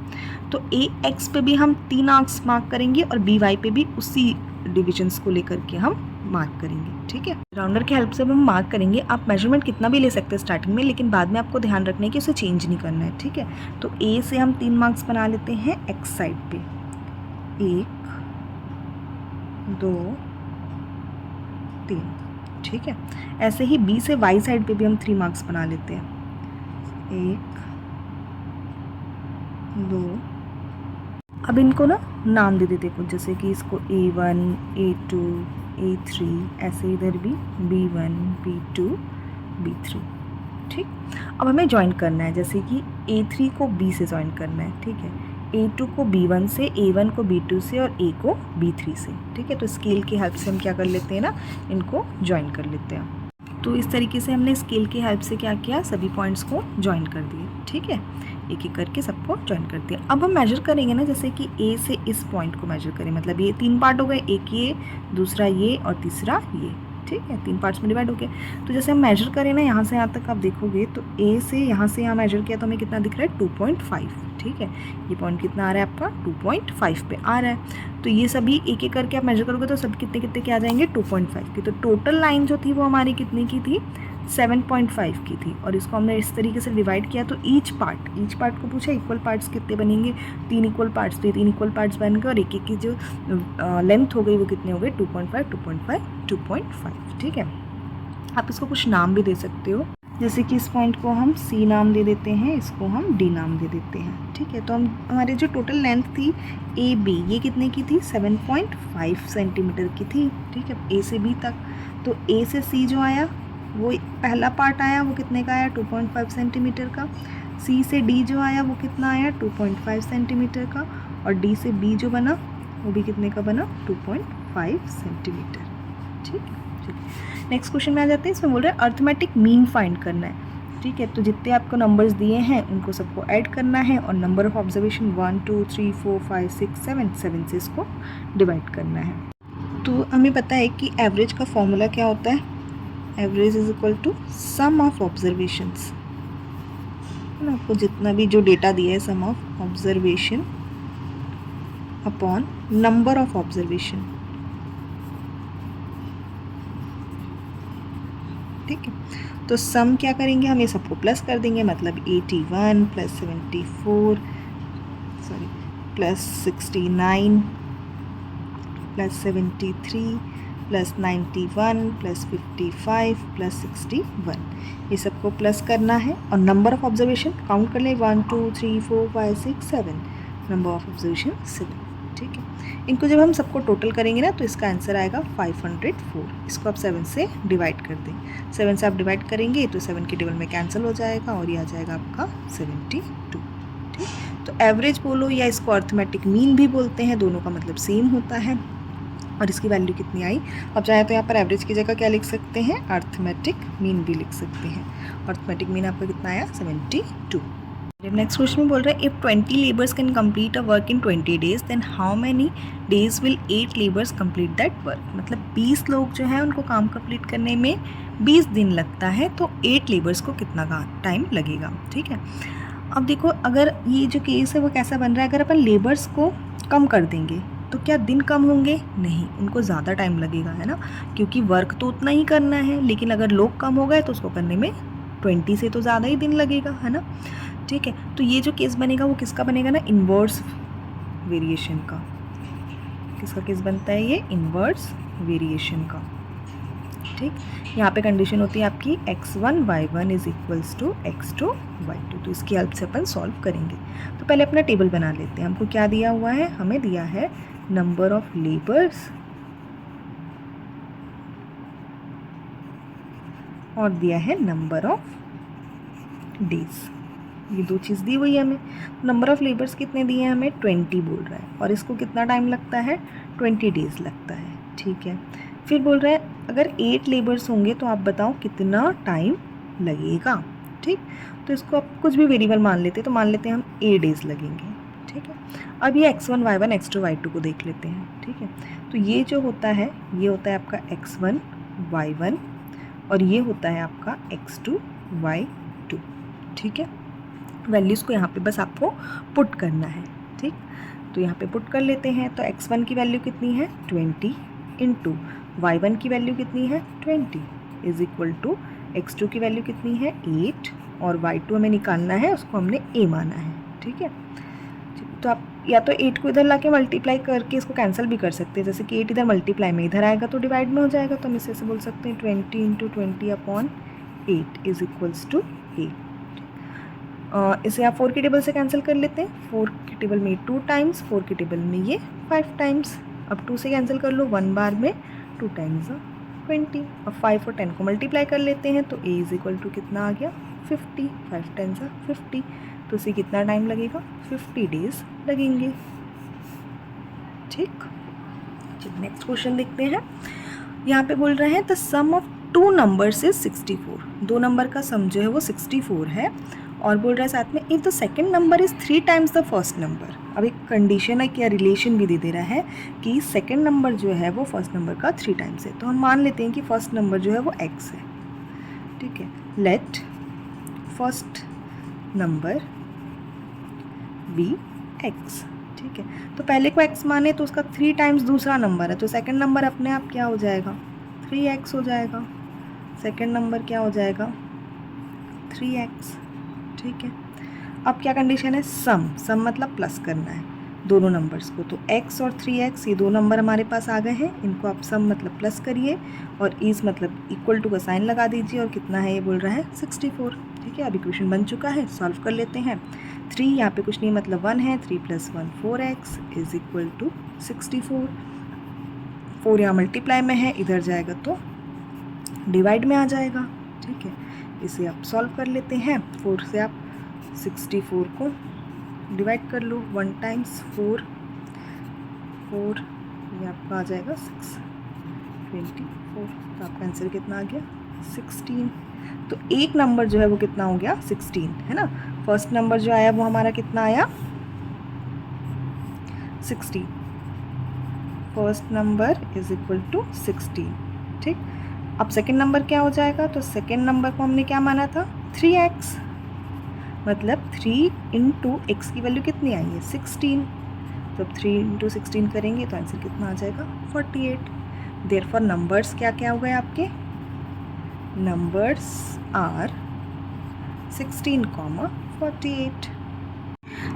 तो ए एक्स पे भी हम 3 आर्क्स मार्क करेंगे और बी वाई पे भी उसी डिविजन्स को लेकर के हम मार्क करेंगे। ठीक है, राउंडर की हेल्प से हम मार्क करेंगे। आप मेजरमेंट कितना भी ले सकते हैं स्टार्टिंग में, लेकिन बाद में आपको ध्यान रखना है कि उसे चेंज नहीं करना है। ठीक है, तो ए से हम 3 मार्क्स बना लेते हैं एक्स साइड पे, 1 2 3। ठीक है, ऐसे ही बी से वाई साइड पे भी हम 3 मार्क्स बना लेते हैं, 1 2। अब इनको ना नाम दे देते कुछ, जैसे कि इसको A1 A2 A3, ऐसे इधर भी B1 B2 B3। ठीक, अब हमें ज्वाइन करना है, जैसे कि A3 को B से ज्वाइन करना है। ठीक है, A2 को B1 से, A1 को B2 से और A को B3 से। ठीक है, तो स्केल की हेल्प से हम क्या कर लेते हैं ना, इनको ज्वाइन कर लेते हैं। तो इस तरीके से हमने स्केल की हेल्प से क्या किया, सभी पॉइंट्स को ज्वाइन कर दिए। ठीक है, एक एक करके सबको ज्वाइन कर दिया। अब हम मेजर करेंगे ना, जैसे कि ए से इस पॉइंट को मेजर करें, मतलब ये 3 पार्ट हो गए, एक ये, दूसरा ये और तीसरा ये। ठीक है, 3 पार्ट्स में डिवाइड हो गए। तो जैसे हम मेजर करें ना यहाँ से यहाँ तक, आप देखोगे तो ए से यहाँ मेजर किया तो हमें कितना दिख रहा है 2.5। ठीक है। ये पॉइंट कितना आ रहा है आपका 2.5 पे आ रहा है। तो ये सभी एक एक करके आप मेजर करोगे तो सब कितने कितने के आ जाएंगे 2.5 की। तो टोटल लाइन जो थी वो हमारी कितने की थी 7.5 की थी। और इसको हमने इस तरीके से डिवाइड किया तो ईच पार्ट को पूछा इक्वल पार्ट्स कितने बनेंगे, 3 इक्वल पार्ट्स। तो ये 3 इक्वल पार्ट्स बन गए और एक एक की जो लेंथ हो गई वो कितने हो गए 2.5 2.5 2.5। ठीक है। आप इसको कुछ नाम भी दे सकते हो, जैसे कि इस पॉइंट को हम C नाम दे देते हैं, इसको हम D नाम दे देते हैं। ठीक है। तो हम हमारी जो टोटल लेंथ थी AB ये कितने की थी 7.5 सेंटीमीटर की थी। ठीक है। A से B तक। तो A से C जो आया वो पहला पार्ट आया वो कितने का आया 2.5 सेंटीमीटर का। C से D जो आया वो कितना आया 2.5 सेंटीमीटर का। और D से B जो बना वो भी कितने का बना 2.5 सेंटीमीटर। ठीक है। नेक्स्ट क्वेश्चन में आ जाते हैं। इसमें बोल रहे हैं अर्थमेटिक मीन फाइंड करना है। ठीक है। तो जितने आपको नंबर्स दिए हैं उनको सबको ऐड करना है और नंबर ऑफ ऑब्जर्वेशन 1 2 3 4 5 6 7 से इसको डिवाइड करना है। तो हमें पता है कि एवरेज का फॉर्मूला क्या होता है, average is equal to sum of observations, है ना। आपको जितना भी जो डेटा दिया है sum of observation upon number of observation. ठीक है। तो सम क्या करेंगे, हम ये सबको प्लस कर देंगे, मतलब 81 plus 74 plus 69 plus 73 plus 91 plus 55 plus 61, ये सबको प्लस करना है। और नंबर ऑफ ऑब्जर्वेशन काउंट कर ले 1 2 3 4 5 6 7, नंबर ऑफ ऑब्जर्वेशन 7। ठीक है। इनको जब हम सबको टोटल करेंगे ना तो इसका आंसर आएगा 504। इसको आप 7 से डिवाइड कर दें, 7 से आप डिवाइड करेंगे तो 7 के टेबल में कैंसिल हो जाएगा और ये आ जाएगा आपका 72। ठीक। तो एवरेज बोलो या इसको अर्थमेटिक मीन भी बोलते हैं, दोनों का मतलब सेम होता है। और इसकी वैल्यू कितनी आई, अब चाहे तो यहाँ पर एवरेज की जगह क्या लिख सकते हैं अर्थमेटिक मीन भी लिख सकते हैं। अर्थमेटिक मीन आपका कितना आया 72। नेक्स्ट क्वेश्चन में बोल रहा है if 20 labours can complete a work in 20 days then how many days will 8 labours complete that work. मतलब 20 लोग जो है उनको काम कंप्लीट करने में 20 दिन लगता है, तो 8 लेबर्स को कितना टाइम लगेगा। ठीक है। अब देखो अगर ये जो केस है वो कैसा बन रहा है, अगर अपन लेबर्स को कम कर देंगे तो क्या दिन कम होंगे, नहीं, उनको ज़्यादा टाइम लगेगा, है ना, क्योंकि वर्क तो उतना ही करना है। लेकिन अगर लोग कम हो गए तो उसको करने में 20 से तो ज़्यादा ही दिन लगेगा, है ना। ठीक है। तो ये जो केस बनेगा वो किसका बनेगा ना, इन्वर्स वेरिएशन का। किसका केस बनता है ये, इन्वर्स वेरिएशन का। ठीक। यहाँ पे कंडीशन होती है आपकी x1 y1 is equals to x2 y2। तो इसकी हेल्प से अपन सॉल्व करेंगे। तो पहले अपना टेबल बना लेते हैं। हमको क्या दिया हुआ है, हमें दिया है नंबर ऑफ लेबर्स और दिया है नंबर ऑफ डेज। ये दो चीज़ दी हुई है हमें। नंबर ऑफ लेबर्स कितने दिए हैं हमें 20 बोल रहा है और इसको कितना टाइम लगता है 20 डेज लगता है। ठीक है। फिर बोल रहा है अगर 8 लेबर्स होंगे तो आप बताओ कितना टाइम लगेगा। ठीक। तो इसको आप कुछ भी वेरिएबल मान लेते हैं, तो मान लेते हैं हम 8 डेज लगेंगे। ठीक है। अब ये x1 y1 x2 y2 को देख लेते हैं। ठीक है। तो ये जो होता है ये होता है आपका x1 y1 और ये होता है आपका x2 y2। ठीक है। वैल्यूज़ को यहाँ पे बस आपको पुट करना है। ठीक। तो यहाँ पे पुट कर लेते हैं। तो x1 की वैल्यू कितनी है 20 इंटू y1 की वैल्यू कितनी है 20 इज इक्वल टू x2 की वैल्यू कितनी है 8 और y2 हमें निकालना है, उसको हमने a माना है। ठीक है। तो आप या तो 8 को इधर ला के मल्टीप्लाई करके इसको कैंसिल भी कर सकते हैं, जैसे कि 8 इधर मल्टीप्लाई में इधर आएगा तो डिवाइड में हो जाएगा। तो हम इसे ऐसे बोल सकते हैं 20 into 20 upon 8 is equals to 8। इसे आप 4 के टेबल से कैंसिल कर लेते हैं। 4 के टेबल में 2 टाइम्स, 4 के टेबल में ये 5 टाइम्स। अब 2 से कैंसिल कर लो, 1 बार में 2 टाइम्स 20। अब 5 और 10 को मल्टीप्लाई कर लेते हैं तो a इज इक्वल टू कितना आ गया 50, 5 10 50। तो इसे कितना टाइम लगेगा 50 डेज लगेंगे। ठीक। नेक्स्ट क्वेश्चन देखते हैं। यहाँ पे बोल रहे हैं the sum of 2 numbers is 64। 2 number का सम जो है वो 64 है और बोल रहा है साथ में if the second number is 3 times the first number. अब एक कंडीशन है क्या, रिलेशन भी दे रहा है कि सेकेंड नंबर जो है वो फर्स्ट नंबर का 3 टाइम्स है। तो हम मान लेते हैं कि फर्स्ट नंबर जो है वो x है। ठीक है। Let first number be x. ठीक है, तो पहले को x माने तो उसका 3 टाइम्स दूसरा नंबर है, तो सेकंड नंबर अपने आप क्या हो जाएगा, 3x हो जाएगा। सेकंड नंबर क्या हो जाएगा, 3x। ठीक है, अब क्या कंडीशन है, सम मतलब प्लस करना है दोनों नंबर्स को, तो x और 3x ये दो नंबर हमारे पास आ गए हैं, इनको आप सम मतलब प्लस करिए और इज मतलब इक्वल टू का साइन लगा दीजिए, और कितना है ये बोल रहा है 64। ठीक है, अभी क्वेश्चन बन चुका है, सॉल्व कर लेते हैं। 3 यहाँ पे कुछ नहीं मतलब 1 है, 3 + 1 4x इज इक्वल टू 64। 4 यहाँ मल्टीप्लाई में है, इधर जाएगा तो डिवाइड में आ जाएगा। ठीक है, इसे आप सॉल्व कर लेते हैं। 4 से आप 64 को डिवाइड कर लो, 1 टाइम्स 4 ये आपका आ जाएगा 624। तो आपका आंसर कितना आ गया, 16। तो एक नंबर जो है वो कितना हो गया, 16 है ना। फर्स्ट नंबर जो आया वो हमारा कितना आया, 16। First number is equal to 16। ठीक, अब सेकेंड नंबर क्या हो जाएगा, तो सेकेंड नंबर को हमने क्या माना था, 3x, मतलब 3 × x की वैल्यू कितनी आई है, 16। तो अब 3 × 16 करेंगे तो आंसर कितना आ जाएगा, 48। देयरफॉर नंबर्स क्या क्या हो गए आपके, नंबर्स आर 16, 48।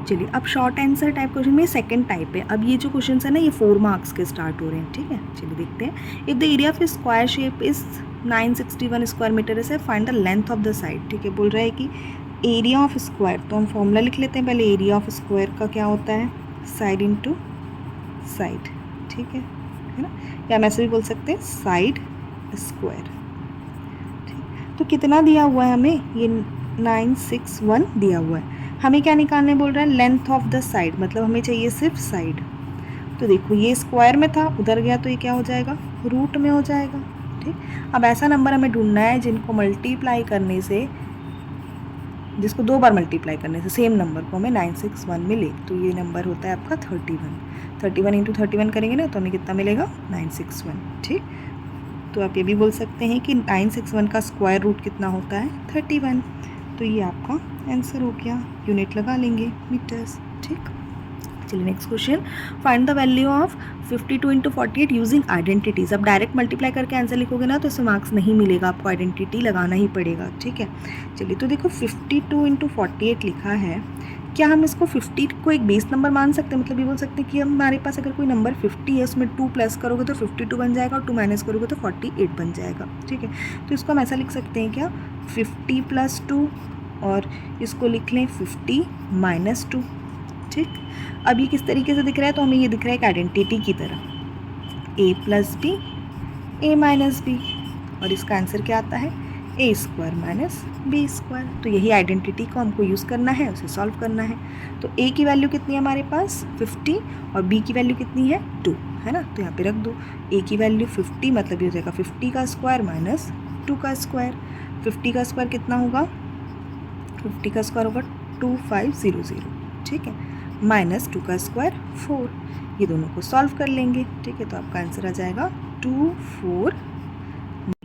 चलिए, अब शॉर्ट आंसर टाइप क्वेश्चन में सेकंड टाइप है। अब ये जो क्वेश्चन है ना, ये 4 मार्क्स के स्टार्ट हो रहे हैं। ठीक है, चलिए देखते हैं। If the area of square shape is 961 square metre is, find the length of the side. ठीक है, बोल रहा है कि एरिया ऑफ स्क्वायर, तो हम फॉर्मूला लिख लेते हैं पहले। एरिया ऑफ स्क्वायर का क्या होता है, साइड इंटू साइड। ठीक है ना, या हम ऐसे भी बोल सकते हैं साइड स्क्वायर। ठीक, तो कितना दिया हुआ है हमें, ये 961 दिया हुआ है। हमें क्या निकालने बोल रहा है, लेंथ ऑफ द साइड, मतलब हमें चाहिए सिर्फ साइड। तो देखो ये स्क्वायर में था, उधर गया तो ये क्या हो जाएगा, रूट में हो जाएगा। ठीक, अब ऐसा नंबर हमें ढूंढना है जिनको मल्टीप्लाई करने से, जिसको 2 बार मल्टीप्लाई करने से सेम नंबर को हमें 961 मिले। तो ये नंबर होता है आपका 31। 31 × 31 करेंगे ना तो हमें कितना मिलेगा, 961। ठीक, तो आप ये भी बोल सकते हैं कि 961 का स्क्वायर रूट कितना होता है, 31। तो ये आपका आंसर हो गया, यूनिट लगा लेंगे मीटर्स। ठीक, चलिए next question, find the value of 52 × 48 using identities. अब डायरेक्ट मल्टीप्लाई करके आंसर लिखोगे ना तो इसमें मार्क्स नहीं मिलेगा, आपको आइडेंटिटी लगाना ही पड़ेगा। ठीक है, चलिए तो देखो 52 × 48 लिखा है, क्या हम इसको 50 को एक बेस नंबर मान सकते हैं, मतलब ये बोल सकते हैं कि हमारे पास अगर कोई नंबर 50 है, उसमें 2 प्लस करोगे तो 52 बन जाएगा, और 2 माइनस करोगे तो 48 बन जाएगा। ठीक है, तो इसको हम ऐसा लिख सकते हैं क्या, 50 + 2, और इसको लिख लें 50 - 2। ठीक, अब ये किस तरीके से दिख रहा है, तो हमें ये दिख रहा है एक आइडेंटिटी की तरह, a + b a - b, और इसका आंसर क्या आता है, a² - b²। तो यही आइडेंटिटी को हमको यूज़ करना है, उसे सॉल्व करना है। तो a की वैल्यू कितनी है हमारे पास, 50, और b की वैल्यू कितनी है, 2 है ना। तो यहाँ पे रख दो, a की वैल्यू 50, मतलब ये हो जाएगा 50 का स्क्वायर माइनस 2 का स्क्वायर। 50 का स्क्वायर कितना होगा, 50 का स्क्वायर होगा 2500। ठीक है, माइनस 2 का स्क्वायर 4। ये दोनों को सॉल्व कर लेंगे। ठीक है, तो आपका आंसर आ जाएगा 24।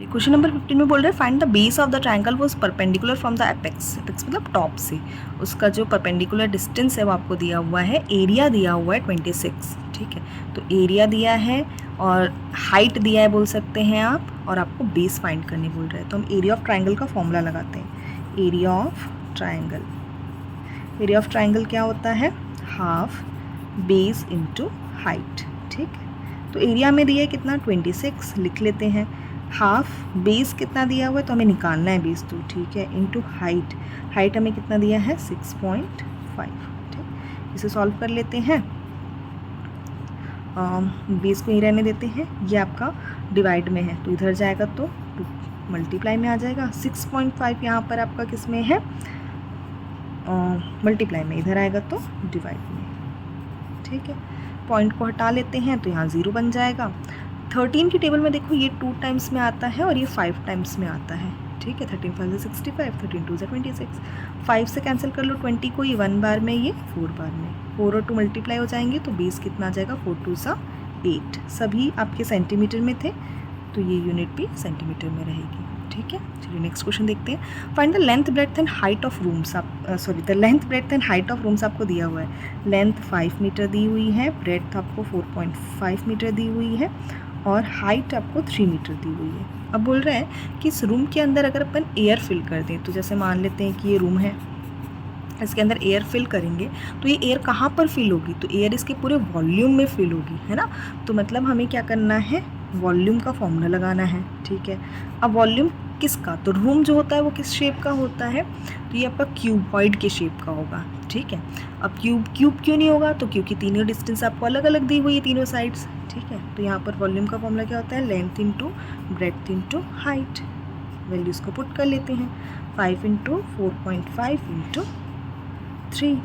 क्वेश्चन नंबर 15 में बोल रहे हैं, find the base of the triangle was perpendicular from the apex. Apex मतलब टॉप से, उसका जो परपेंडिकुलर डिस्टेंस है वो आपको दिया हुआ है। एरिया दिया हुआ है 26। ठीक है, तो एरिया दिया है और हाइट दिया है बोल सकते हैं आप, और आपको बेस फाइंड करने बोल रहे हैं। तो हम एरिया ऑफ ट्रायंगल का फॉर्मूला लगाते हैं। Area of triangle, area of triangle क्या होता है, हाफ बेस इंटू हाइट। ठीक, तो एरिया में दिया है कितना, 26 लिख लेते हैं। हाफ बेस कितना दिया हुआ है, तो हमें निकालना है बेस, तो ठीक है, इंटू हाइट। हाइट हमें कितना दिया है, 6.5। ठीक, इसे सॉल्व कर लेते हैं। बेस को ही रहने देते हैं, ये आपका डिवाइड में है तो इधर जाएगा तो मल्टीप्लाई में आ जाएगा। 6.5 यहाँ पर आपका किस में है, मल्टीप्लाई में, इधर आएगा तो डिवाइड में। ठीक है, पॉइंट को हटा लेते हैं तो यहाँ 0 बन जाएगा। 13 की टेबल में देखो ये 2 टाइम्स में आता है और ये 5 टाइम्स में आता है। ठीक है, 13 × 5 = 65, 13 × 2 = 26। 5 से कैंसिल कर लो 20 को, ये 1 बार में, ये 4 बार में। 4 और 2 मल्टीप्लाई हो जाएंगे तो बेस कितना आ जाएगा, 4 × 2 = 8। सभी आपके सेंटीमीटर में थे तो ये यूनिट भी सेंटीमीटर में रहेगी। ठीक है, चलिए नेक्स्ट क्वेश्चन देखते हैं। Find the length breadth and height of rooms. The length breadth and height of rooms आपको दिया हुआ है। लेंथ 5 मीटर दी हुई है, ब्रेड्थ आपको 4.5 मीटर दी हुई है और हाइट आपको 3 मीटर दी हुई है। अब बोल रहे हैं कि इस रूम के अंदर अगर अपन एयर फिल कर दें, तो जैसे मान लेते हैं कि ये रूम है, इसके अंदर एयर फिल करेंगे तो ये एयर कहाँ पर फिल होगी, तो एयर इसके पूरे वॉल्यूम में फिल होगी, है ना। तो मतलब हमें क्या करना है, वॉल्यूम का फॉर्मूला लगाना है, ठीक है। अब वॉल्यूम किसका, तो रूम जो होता है वो किस शेप का होता है, तो ये आपका क्यूबॉइड के शेप का होगा, ठीक है। अब क्यूब क्यों नहीं होगा, तो क्योंकि तीनों डिस्टेंस आपको अलग अलग दी हुई है, तीनों साइड्स, ठीक है। तो यहाँ पर वॉल्यूम का फॉर्मूला क्या होता है, length into breadth into height. Values को पुट कर लेते हैं, 5 इंटू 4.5 इंटू 3,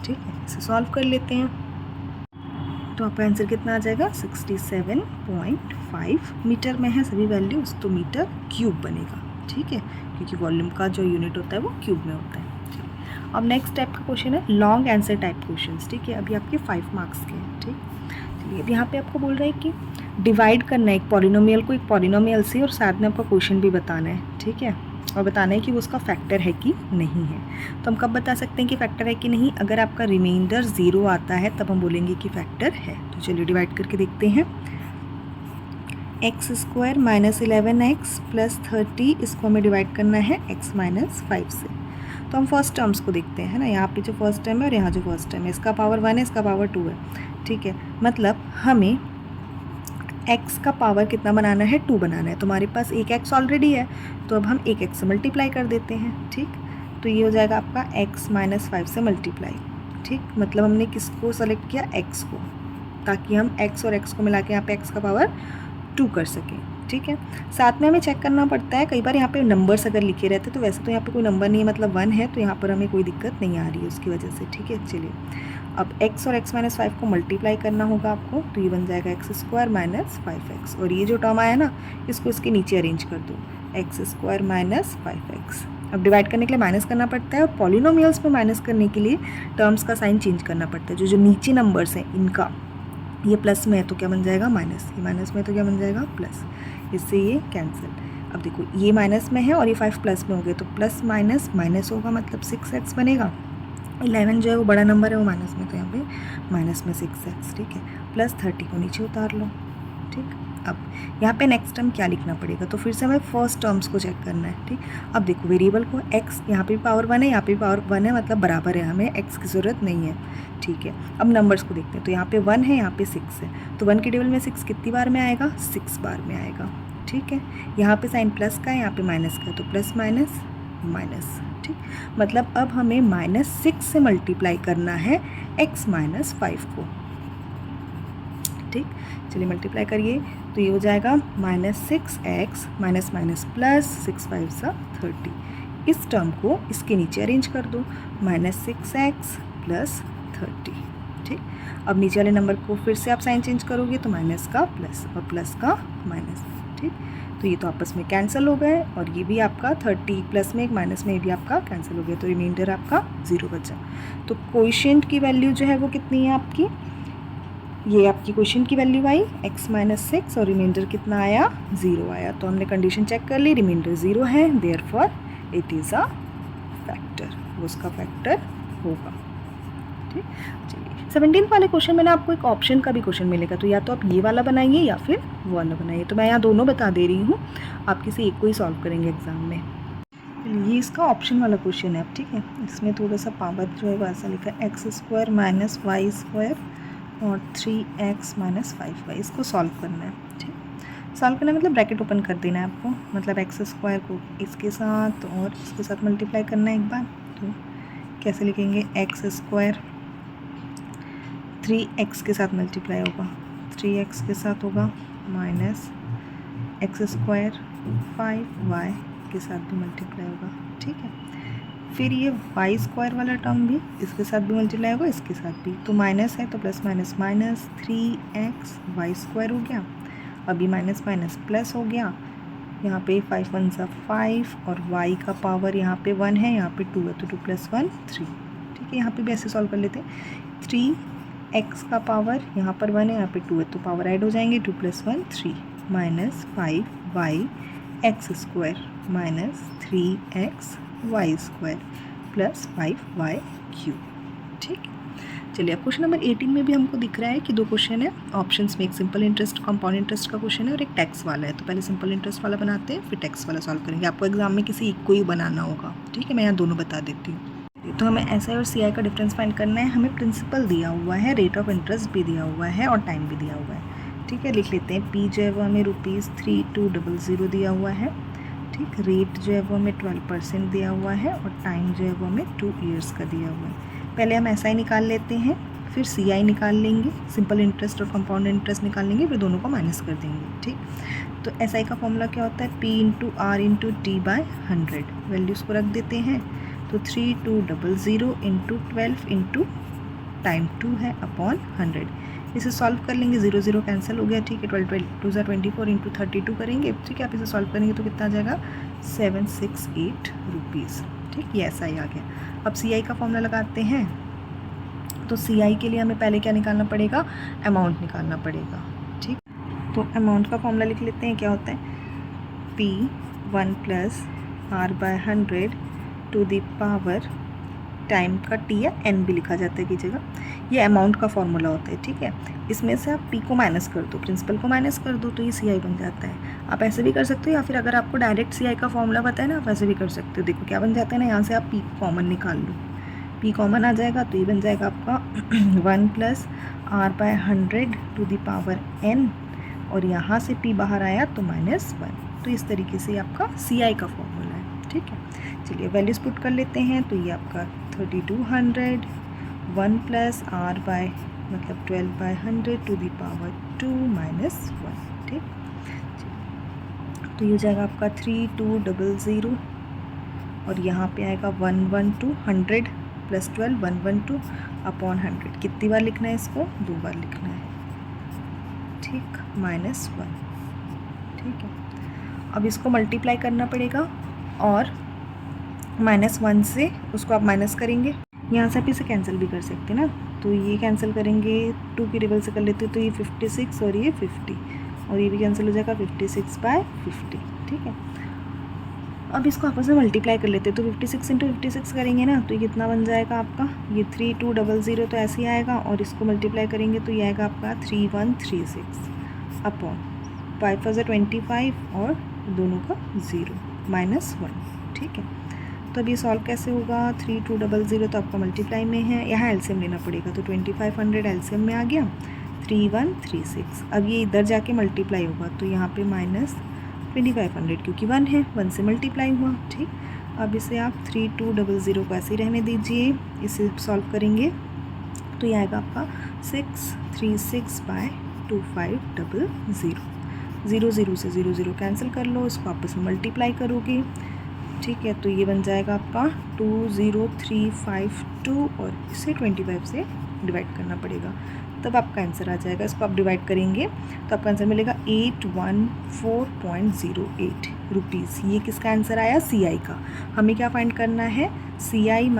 ठीक है। इसे सॉल्व कर लेते हैं तो आपका आंसर कितना आ जाएगा, 67.5 मीटर में है सभी वैल्यूज़, तो मीटर क्यूब बनेगा, ठीक है, क्योंकि वॉल्यूम का जो यूनिट होता है वो क्यूब में होता है। ठीक, अब नेक्स्ट टाइप का क्वेश्चन है लॉन्ग आंसर टाइप क्वेश्चंस, ठीक है। अभी आपके 5 मार्क्स के हैं, ठीक। चलिए अब यहाँ पे आपको बोल रहा है कि डिवाइड करना है एक पॉलिनोमियल को एक पॉलिनोमियल से, और साथ में आपका क्वेश्चन भी बताना है, ठीक है, और बताना है कि वो उसका फैक्टर है कि नहीं है। तो हम कब बता सकते हैं कि फैक्टर है कि नहीं, अगर आपका रिमाइंडर 0 आता है तब हम बोलेंगे कि फैक्टर है। तो चलिए डिवाइड करके देखते हैं। x² - 11x + 30, इसको हमें डिवाइड करना है x - 5 से। तो हम फर्स्ट टर्म्स को देखते हैं, है ना। यहाँ पे जो फर्स्ट टर्म है और यहाँ जो फर्स्ट टर्म है, इसका पावर 1 है, इसका पावर 2 है, ठीक है। मतलब हमें x का पावर कितना बनाना है, 2 बनाना है। तो हमारे पास एक x ऑलरेडी है, तो अब हम एक x से मल्टीप्लाई कर देते हैं, ठीक। तो ये हो जाएगा आपका x - 5 से मल्टीप्लाई, ठीक। मतलब हमने किसको सेलेक्ट किया, x को, ताकि हम x और x को मिला के यहाँ पे x का पावर 2 कर सकें, ठीक है। साथ में हमें चेक करना पड़ता है, कई बार यहाँ पे नंबर्स अगर लिखे रहते तो वैसे तो यहाँ पे कोई नंबर नहीं है, मतलब 1 है, तो यहाँ पर हमें कोई दिक्कत नहीं आ रही है उसकी वजह से, ठीक है। चलिए अब x और x - 5 को मल्टीप्लाई करना होगा आपको, तो ये बन जाएगा x² - 5x, और ये जो टर्म आया ना, इसको इसके नीचे अरेंज कर दो, x² - 5x। अब डिवाइड करने के लिए माइनस करना पड़ता है, और पॉलिनोमियल्स में माइनस करने के लिए टर्म्स का साइन चेंज करना पड़ता है। जो नीचे नंबर्स हैं इनका, ये प्लस में है तो क्या बन जाएगा माइनस, ये माइनस में तो क्या बन जाएगा प्लस, इससे ये कैंसिल। अब देखो ये माइनस में है और ये 5 प्लस में हो गए, तो प्लस माइनस माइनस होगा, मतलब 6x बनेगा। 11 जो है वो बड़ा नंबर है, वो माइनस में, तो यहाँ पे माइनस में 6x, ठीक है। प्लस 30 को नीचे उतार लो, ठीक। अब यहाँ पे नेक्स्ट टर्म क्या लिखना पड़ेगा, तो फिर से हमें फर्स्ट टर्म्स को चेक करना है, ठीक। अब देखो वेरिएबल को x, यहाँ पे भी पावर 1 है, यहाँ पे भी पावर 1 है, मतलब बराबर है, हमें x की ज़रूरत नहीं है, ठीक है। अब नंबर्स को देखते हैं, तो यहाँ पे 1 है, यहाँ पे 6 है, तो 1 के टेबल में 6 कितनी बार में आएगा, 6 बार में आएगा, ठीक है। यहाँ पे साइन प्लस का है, यहाँ पे माइनस का है, तो प्लस माइनस माइनस, ठीक। मतलब अब हमें -6 से मल्टीप्लाई करना है x - 5 को, ठीक। चलिए मल्टीप्लाई करिए, तो ये हो जाएगा -6x माइनस माइनस प्लस 6 × 5 = 30। इस टर्म को इसके नीचे अरेंज कर दो, -6x + 30, ठीक। अब नीचे वाले नंबर को फिर से आप साइन चेंज करोगे, तो माइनस का प्लस और प्लस का माइनस, ठीक। तो ये तो आपस में कैंसिल हो गए, और ये भी आपका 30 प्लस में एक माइनस में, ये भी आपका कैंसिल हो गया, तो रिमाइंडर आपका 0 बचा। तो कोएफिशिएंट की वैल्यू जो है वो कितनी है आपकी, ये आपकी कोएफिशिएंट की वैल्यू आई x - 6, और रिमाइंडर कितना आया, 0 आया। तो हमने कंडीशन चेक कर ली, रिमाइंडर 0 है, therefore it is a factor, वो उसका फैक्टर होगा, ठीक। चलिए 17 वाले क्वेश्चन में ना आपको एक ऑप्शन का भी क्वेश्चन मिलेगा, तो या तो आप ये वाला बनाइए या फिर वो वाला बनाइए। तो मैं यहाँ दोनों बता दे रही हूँ, आप किसी एक को ही सॉल्व करेंगे एग्जाम में। ये इसका ऑप्शन वाला क्वेश्चन है, ठीक है। इसमें थोड़ा सा पावर जो है वो ऐसा लिखा है, x² - y² और 3x - 5y, इसको सॉल्व करना है, ठीक। सॉल्व करना मतलब ब्रैकेट ओपन कर देना है आपको, मतलब x² को इसके साथ और इसके साथ मल्टीप्लाई करना है एक बार। तो कैसे लिखेंगे, x² 3x के साथ मल्टीप्लाई होगा, 3x के साथ होगा, माइनस x² 5y के साथ भी मल्टीप्लाई होगा, ठीक है। फिर ये y² वाला टर्म भी इसके साथ भी मल्टीप्लाई होगा, इसके साथ भी, तो माइनस है तो plus minus minus 3x y² हो गया। अभी माइनस माइनस प्लस हो गया, यहाँ पे 5 × 1 = 5, और y का पावर यहाँ पे 1 है, यहाँ पे 2 है, तो 2 + 1 3, ठीक है। यहाँ पे भी ऐसे सॉल्व कर लेते हैं, 3x का पावर यहाँ पर 1 है, यहाँ पे 2 है, तो पावर ऐड हो जाएंगे, 2 + 1 3 -5y x² minus 3xy² plus 5y³। ठीक, चलिए अब क्वेश्चन नंबर 18 में भी हमको दिख रहा है कि दो क्वेश्चन है ऑप्शंस में, एक सिंपल इंटरेस्ट कंपाउंड इंटरेस्ट का क्वेश्चन है और एक टैक्स वाला है। तो पहले सिंपल इंटरेस्ट वाला बनाते हैं, फिर टैक्स वाला सॉल्व करेंगे। आपको एग्जाम में किसी एक को ही बनाना होगा, ठीक है, मैं यहाँ दोनों बता देती हूँ। तो हमें SI और CI का डिफरेंस फाइंड करना है। हमें प्रिंसिपल दिया हुआ है, रेट ऑफ इंटरेस्ट भी दिया हुआ है और टाइम भी दिया हुआ है। ठीक है, लिख लेते हैं। P जो है वो हमें ₹3200 दिया हुआ है। ठीक, रेट जो है वो हमें 12% दिया हुआ है और टाइम जो है वो हमें 2 ईयर्स का दिया हुआ है। पहले हम SI निकाल लेते हैं, फिर CI निकाल लेंगे, सिंपल इंटरेस्ट और कंपाउंड इंटरेस्ट निकाल लेंगे, फिर दोनों को माइनस कर देंगे। ठीक, तो SI का फॉर्मूला क्या होता है? P × R × T/100। वैल्यूज़ को रख देते हैं, तो 3200 × 12 × टाइम 2 है अपॉन 100। इसे सॉल्व कर लेंगे, 0 0 कैंसिल हो गया। ठीक है, 12 2 × 24 × 32 करेंगे। ठीक है, आप इसे सॉल्व करेंगे तो कितना आ जाएगा? 768 रुपीज़। ठीक, ये SI आ गया। अब CI का फॉर्मूला लगाते हैं। तो CI के लिए हमें पहले क्या निकालना पड़ेगा? अमाउंट निकालना पड़ेगा। ठीक, तो अमाउंट का फॉर्मूला लिख लेते हैं। क्या होता है? P1 + R/100 to the power, time का T या N भी लिखा जाता है की जगह, ये अमाउंट का फॉर्मूला होता है। ठीक है, इसमें से आप P को माइनस कर दो, प्रिंसिपल को माइनस कर दो, तो ये CI बन जाता है। आप ऐसे भी कर सकते हो या फिर अगर आपको डायरेक्ट CI का फॉर्मूला पता है ना, आप ऐसे भी कर सकते हो। देखो क्या बन जाता है ना, यहाँ से आप P कॉमन निकाल लो, P कॉमन आ जाएगा तो ये बन जाएगा आपका 1 + R/100 to the power N, और यहाँ से P बाहर आया तो -1। तो इस तरीके से आपका CI का फॉर्मूला है। ठीक है, चलिए वैल्यूज पुट कर लेते हैं। तो ये आपका 3200 1 + R/ मतलब 12/100 टू द पावर 2 -1। ठीक, तो ये जाएगा आपका 3200 और यहाँ पे आएगा 112 100 + 12 112 अपॉन 100। कितनी बार लिखना है इसको? 2 बार लिखना है। ठीक, -1। ठीक है, अब इसको मल्टीप्लाई करना पड़ेगा और -1 से उसको आप माइनस करेंगे। यहाँ से आप इसे कैंसिल भी कर सकते हैं ना, तो ये कैंसिल करेंगे, 2 की टेबल से कर लेते हो तो ये 56 और ये 50, और ये भी कैंसिल हो जाएगा 56/50। ठीक है, अब इसको आपस में मल्टीप्लाई कर लेते हैं। तो 56 × 56 करेंगे ना, तो ये कितना बन जाएगा आपका? ये 3200 तो ऐसे ही आएगा, और इसको मल्टीप्लाई करेंगे तो ये आएगा आपका 3136 अपॉन 5 × 25 और दोनों का 0 -1। ठीक है, तो अब ये सॉल्व कैसे होगा? 3200 तो आपका मल्टीप्लाई में है, यहाँ एलसीएम लेना पड़ेगा, तो 2500 एलसीएम में आ गया, 3136। अब ये इधर जाके मल्टीप्लाई होगा, तो यहाँ पे -2500 क्योंकि 1 है, 1 से मल्टीप्लाई हुआ। ठीक, अब इसे आप 3200 को ऐसे ही रहने दीजिए। इसे सॉल्व करेंगे तो ये आएगा आपका 636/2500। 0 0 से 0 0 कैंसिल कर लो, इसको आपस में मल्टीप्लाई करोगे। ठीक है, तो ये बन जाएगा आपका 20352 और इसे 25 से डिवाइड करना पड़ेगा, तब आपका आंसर आ जाएगा। इसको आप डिवाइड करेंगे तो आपका आंसर मिलेगा 814.08 रुपीज़। ये किसका आंसर आया? CI का। हमें क्या फाइंड करना है? CI -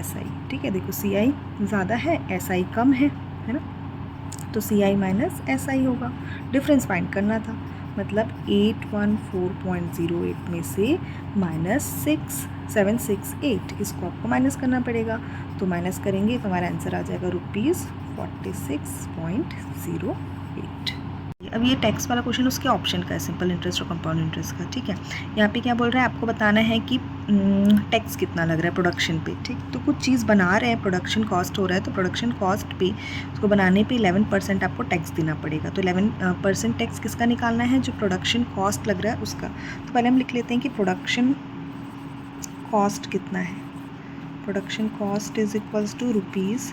SI। ठीक है, देखो CI ज़्यादा है, SI कम है ना, तो CI - SI होगा। डिफरेंस फाइंड करना था, मतलब 814.08 में से -6768, इसको आपको माइनस करना पड़ेगा। तो माइनस करेंगे तो हमारा आंसर आ जाएगा ₹46.08। अब ये टैक्स वाला क्वेश्चन उसके ऑप्शन का है, सिंपल इंटरेस्ट और कंपाउंड इंटरेस्ट का। ठीक है, यहाँ पे क्या बोल रहा है? आपको बताना है कि टैक्स कितना लग रहा है प्रोडक्शन पे। ठीक, तो कुछ चीज़ बना रहे हैं, प्रोडक्शन कॉस्ट हो रहा है, तो प्रोडक्शन कॉस्ट पे उसको बनाने पे 11% आपको टैक्स देना पड़ेगा। तो 11% टैक्स किसका निकालना है? जो प्रोडक्शन कॉस्ट लग रहा है उसका। तो पहले हम लिख लेते हैं कि प्रोडक्शन कॉस्ट कितना है। Production cost is equals to ₹12,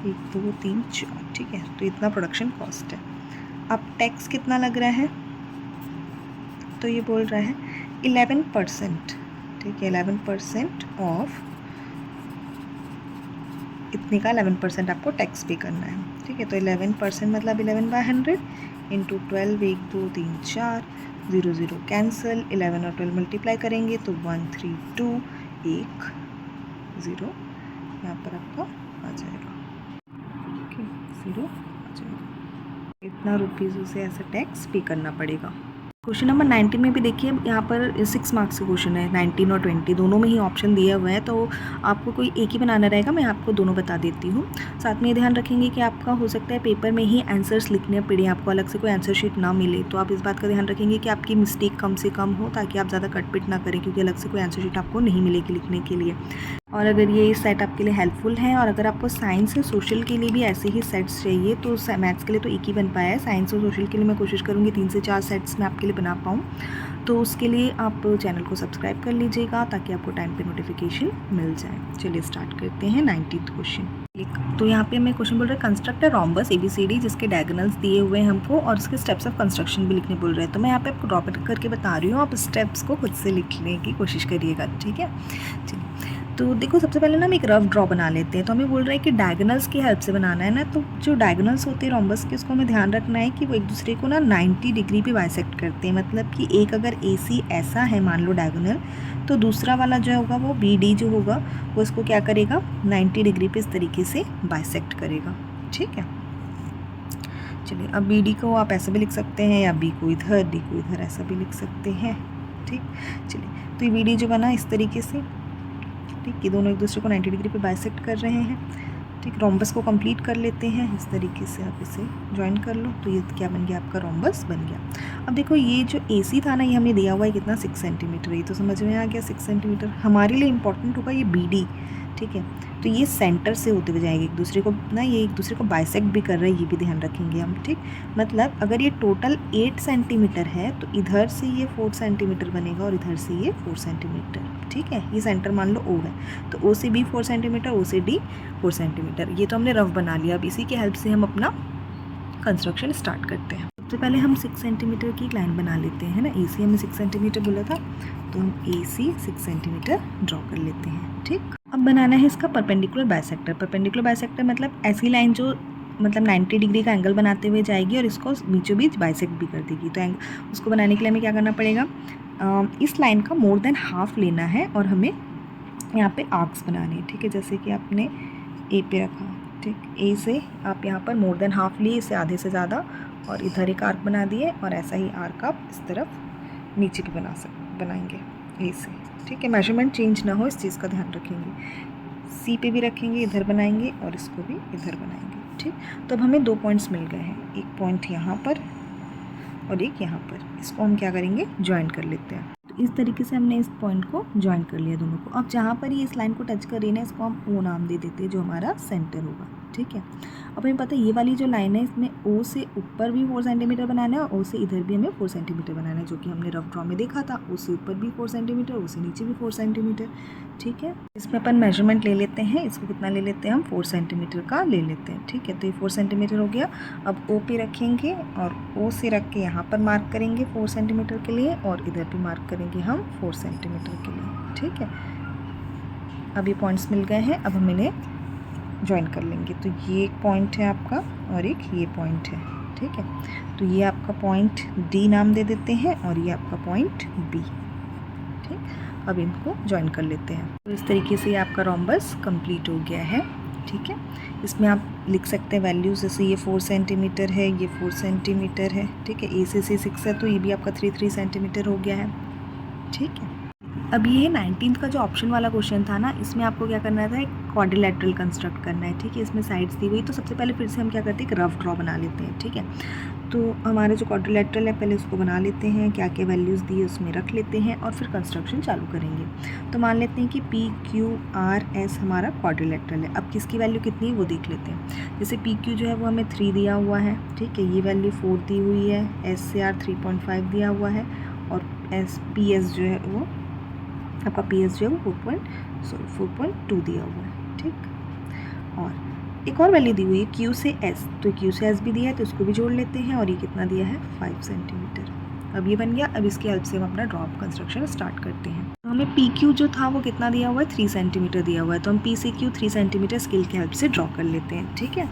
1 2 3 4। ठीक है, तो इतना प्रोडक्शन कॉस्ट है। अब टैक्स कितना लग रहा है? तो ये बोल रहा है 11%। ठीक है, 11% ऑफ इतने का 11% आपको टैक्स पे करना है। ठीक है, तो 11% मतलब 11/100 इंटू 12, 1 2 3 4, 0 0 कैंसिल, 11 और 12 मल्टीप्लाई करेंगे तो 132 1 0 यहाँ पर आपका आ जाएगा। ओके, 0 आ जाएगा। इतना रुपीज़ उसे ऐसा टैक्स पे करना पड़ेगा। क्वेश्चन नंबर 19 में भी देखिए यहाँ पर 6 मार्क्स का क्वेश्चन है, 19 और 20 दोनों में ही ऑप्शन दिया हुआ है, तो आपको कोई एक ही बनाना रहेगा। मैं आपको दोनों बता देती हूँ। साथ में ये ध्यान रखेंगे कि आपका हो सकता है पेपर में ही आंसर्स लिखने पड़े, आपको अलग से कोई आंसर शीट ना मिले, तो आप इस बात का ध्यान रखेंगे कि आपकी मिस्टेक कम से कम हो, ताकि आप ज़्यादा कटपिट ना करें, क्योंकि अलग से कोई आंसर शीट आपको नहीं मिलेगी लिखने के लिए। और अगर ये सेट आपके लिए हेल्पफुल है, और अगर आपको साइंस और सोशल के लिए भी ऐसे ही सेट्स चाहिए, तो मैथ्स के लिए तो एक ही बन पाया है, साइंस और सोशल के लिए मैं कोशिश करूँगी 3 से 4 सेट्स मैं आपके लिए बना पाऊँ। तो उसके लिए आप चैनल को सब्सक्राइब कर लीजिएगा, ताकि आपको टाइम पे नोटिफिकेशन मिल जाए। चलिए स्टार्ट करते हैं 19th क्वेश्चन। तो यहाँ पे हमें क्वेश्चन बोल रहे हैं कंस्ट्रक्ट अ रोम्बस ABCD जिसके डायगोनल्स दिए हुए हैं हमको, और उसके स्टेप्स ऑफ कंस्ट्रक्शन भी लिखने बोल रहे हैं। तो मैं यहाँ पे आपको ड्रॉ करके बता रही हूँ, आप स्टेप्स को खुद से लिखने की कोशिश करिएगा, ठीक है। चलिए, तो देखो सबसे पहले ना हम एक रफ ड्रॉ बना लेते हैं। तो हमें बोल रहा है कि डायगोनल्स की हेल्प से बनाना है ना, तो जो डायगोनल्स होते हैं रोम्बस के, उसको हमें ध्यान रखना है कि वो एक दूसरे को ना 90 डिग्री पे बाइसेक्ट करते हैं। मतलब कि एक अगर AC ऐसा है मान लो डायगोनल, तो दूसरा वाला जो होगा वो BD जो होगा वो इसको क्या करेगा, 90 डिग्री पे इस तरीके से बाइसेक्ट करेगा, ठीक है। चलिए, अब BD को आप ऐसे भी लिख सकते हैं, या B को इधर, D को इधर, ऐसा भी लिख सकते हैं, ठीक। चलिए, तो ये BD जो बना इस तरीके से, ठीक, ये दोनों एक दूसरे को 90 डिग्री पे बाइसेक्ट कर रहे हैं, ठीक। रोम्बस को कंप्लीट कर लेते हैं, इस तरीके से आप इसे ज्वाइन कर लो, तो ये क्या बन गया, आपका रोम्बस बन गया। अब देखो ये जो AC था ना, ये हमें दिया हुआ है कितना, 6 सेंटीमीटर, ये तो समझ में आ गया 6 सेंटीमीटर। हमारे लिए इंपॉर्टेंट होगा ये BD, ठीक है। तो ये सेंटर से होते हुए जाएंगे एक दूसरे को ना, ये एक दूसरे को बाइसेक्ट भी कर रहे हैं, ये भी ध्यान रखेंगे हम, ठीक। मतलब अगर ये टोटल 8 सेंटीमीटर है, तो इधर से ये 4 सेंटीमीटर बनेगा, और इधर से ये 4 सेंटीमीटर, ठीक है। ये सेंटर मान लो O है, तो O से B 4 सेंटीमीटर, O से D 4 सेंटीमीटर। ये तो हमने रफ बना लिया। अब इसी की हेल्प से हम अपना कंस्ट्रक्शन स्टार्ट करते हैं। सबसे पहले हम 6 सेंटीमीटर की लाइन बना लेते हैं ना, AC हमें 6 सेंटीमीटर बोला था, तो हम AC 6 सेंटीमीटर ड्रॉ कर लेते हैं, ठीक। अब बनाना है इसका परपेंडिकुलर बाइसेक्टर। परपेंडिकुलर बाइसेक्टर मतलब ऐसी लाइन जो मतलब 90 डिग्री का एंगल बनाते हुए जाएगी, और इसको बीचों बीच बाइसेक्ट भी कर देगी। तो उसको बनाने के लिए हमें क्या करना पड़ेगा, इस लाइन का मोर देन हाफ लेना है, और हमें यहाँ पे आर्क्स बनाने हैं, ठीक है। जैसे कि आपने A पे रखा, ठीक, A से आप यहाँ पर मोर देन हाफ लिए, इससे आधे से ज़्यादा, और इधर एक आर्क बना दिए, और ऐसा ही आर्क आप इस तरफ नीचे भी बनाएंगे A से, ठीक है। मेजरमेंट चेंज ना हो, इस चीज़ का ध्यान रखेंगे। C पे भी रखेंगे, इधर बनाएंगे, और इसको भी इधर बनाएंगे, ठीक। तो अब हमें 2 पॉइंट्स मिल गए हैं, एक पॉइंट यहाँ पर और एक यहाँ पर। इसको हम क्या करेंगे, ज्वाइन कर लेते हैं। तो इस तरीके से हमने इस पॉइंट को ज्वाइन कर लिया दोनों को। अब जहाँ पर ये इस लाइन को टच कर रही है ना, इसको हम O नाम दे देते हैं, जो हमारा सेंटर होगा, ठीक है। अब हमें पता है ये वाली जो लाइन है, इसमें O से ऊपर भी 4 सेंटीमीटर बनाना है, और O से इधर भी हमें 4 सेंटीमीटर बनाना है, जो कि हमने रफ ड्रॉ में देखा था। O से ऊपर भी 4 सेंटीमीटर, O से नीचे भी 4 सेंटीमीटर, ठीक है। इसमें अपन मेजरमेंट ले लेते हैं, इसको कितना ले लेते हैं हम, 4 सेंटीमीटर का ले लेते हैं, ठीक है। तो ये 4 सेंटीमीटर हो गया। अब O पे रखेंगे, और O से रख के यहाँ पर मार्क करेंगे 4 सेंटीमीटर के लिए, और इधर भी मार्क करेंगे हम 4 सेंटीमीटर के लिए, ठीक है। अब ये पॉइंट्स मिल गए हैं, अब हम इन्हें ज्वाइन कर लेंगे। तो ये एक पॉइंट है आपका, और एक ये पॉइंट है, ठीक है। तो ये आपका पॉइंट D नाम दे देते हैं, और ये आपका पॉइंट B, ठीक। अब इनको ज्वाइन कर लेते हैं। तो इस तरीके से आपका रोम्बस कंप्लीट हो गया है, ठीक है। इसमें आप लिख सकते हैं वैल्यूज़, जैसे ये 4 सेंटीमीटर है, ये 4 सेंटीमीटर है, ठीक है। A से 6 है, तो ये भी आपका 3 सेंटीमीटर हो गया है, ठीक है। अब ये 19th का जो ऑप्शन वाला क्वेश्चन था ना, इसमें आपको क्या करना था, एक क्वाड्रिलेटरल कंस्ट्रक्ट करना है, ठीक है। इसमें साइड्स दी हुई, तो सबसे पहले फिर से हम क्या करते हैं, एक रफ ड्रॉ बना लेते हैं, ठीक है। तो हमारे जो क्वाड्रिलेटरल है, पहले उसको बना लेते हैं, क्या क्या वैल्यूज़ दी है उसमें रख लेते हैं, और फिर कंस्ट्रक्शन चालू करेंगे। तो मान लेते हैं कि PQRS हमारा क्वाड्रिलेटरल है। अब किसकी वैल्यू कितनी है वो देख लेते हैं। जैसे PQ जो है वो हमें 3 दिया हुआ है, ठीक है, ये वैल्यू 4 दी हुई है, S से R 3.5 दिया हुआ है, और PS जो है वो आपका PS जो है वो 4.2 दिया हुआ है, ठीक। और एक और वैल्यू दी हुई है Q से S, तो Q से S भी दिया है, तो इसको भी जोड़ लेते हैं, और ये कितना दिया है, 5 सेंटीमीटर। अब ये बन गया। अब इसकी हेल्प से हम अपना ड्रॉप कंस्ट्रक्शन स्टार्ट करते हैं। तो हमें PQ जो था वो कितना दिया हुआ है, 3 सेंटीमीटर दिया हुआ है, तो हम P से Q 3 सेंटीमीटर स्केल की हेल्प से ड्रॉ कर लेते हैं, ठीक है।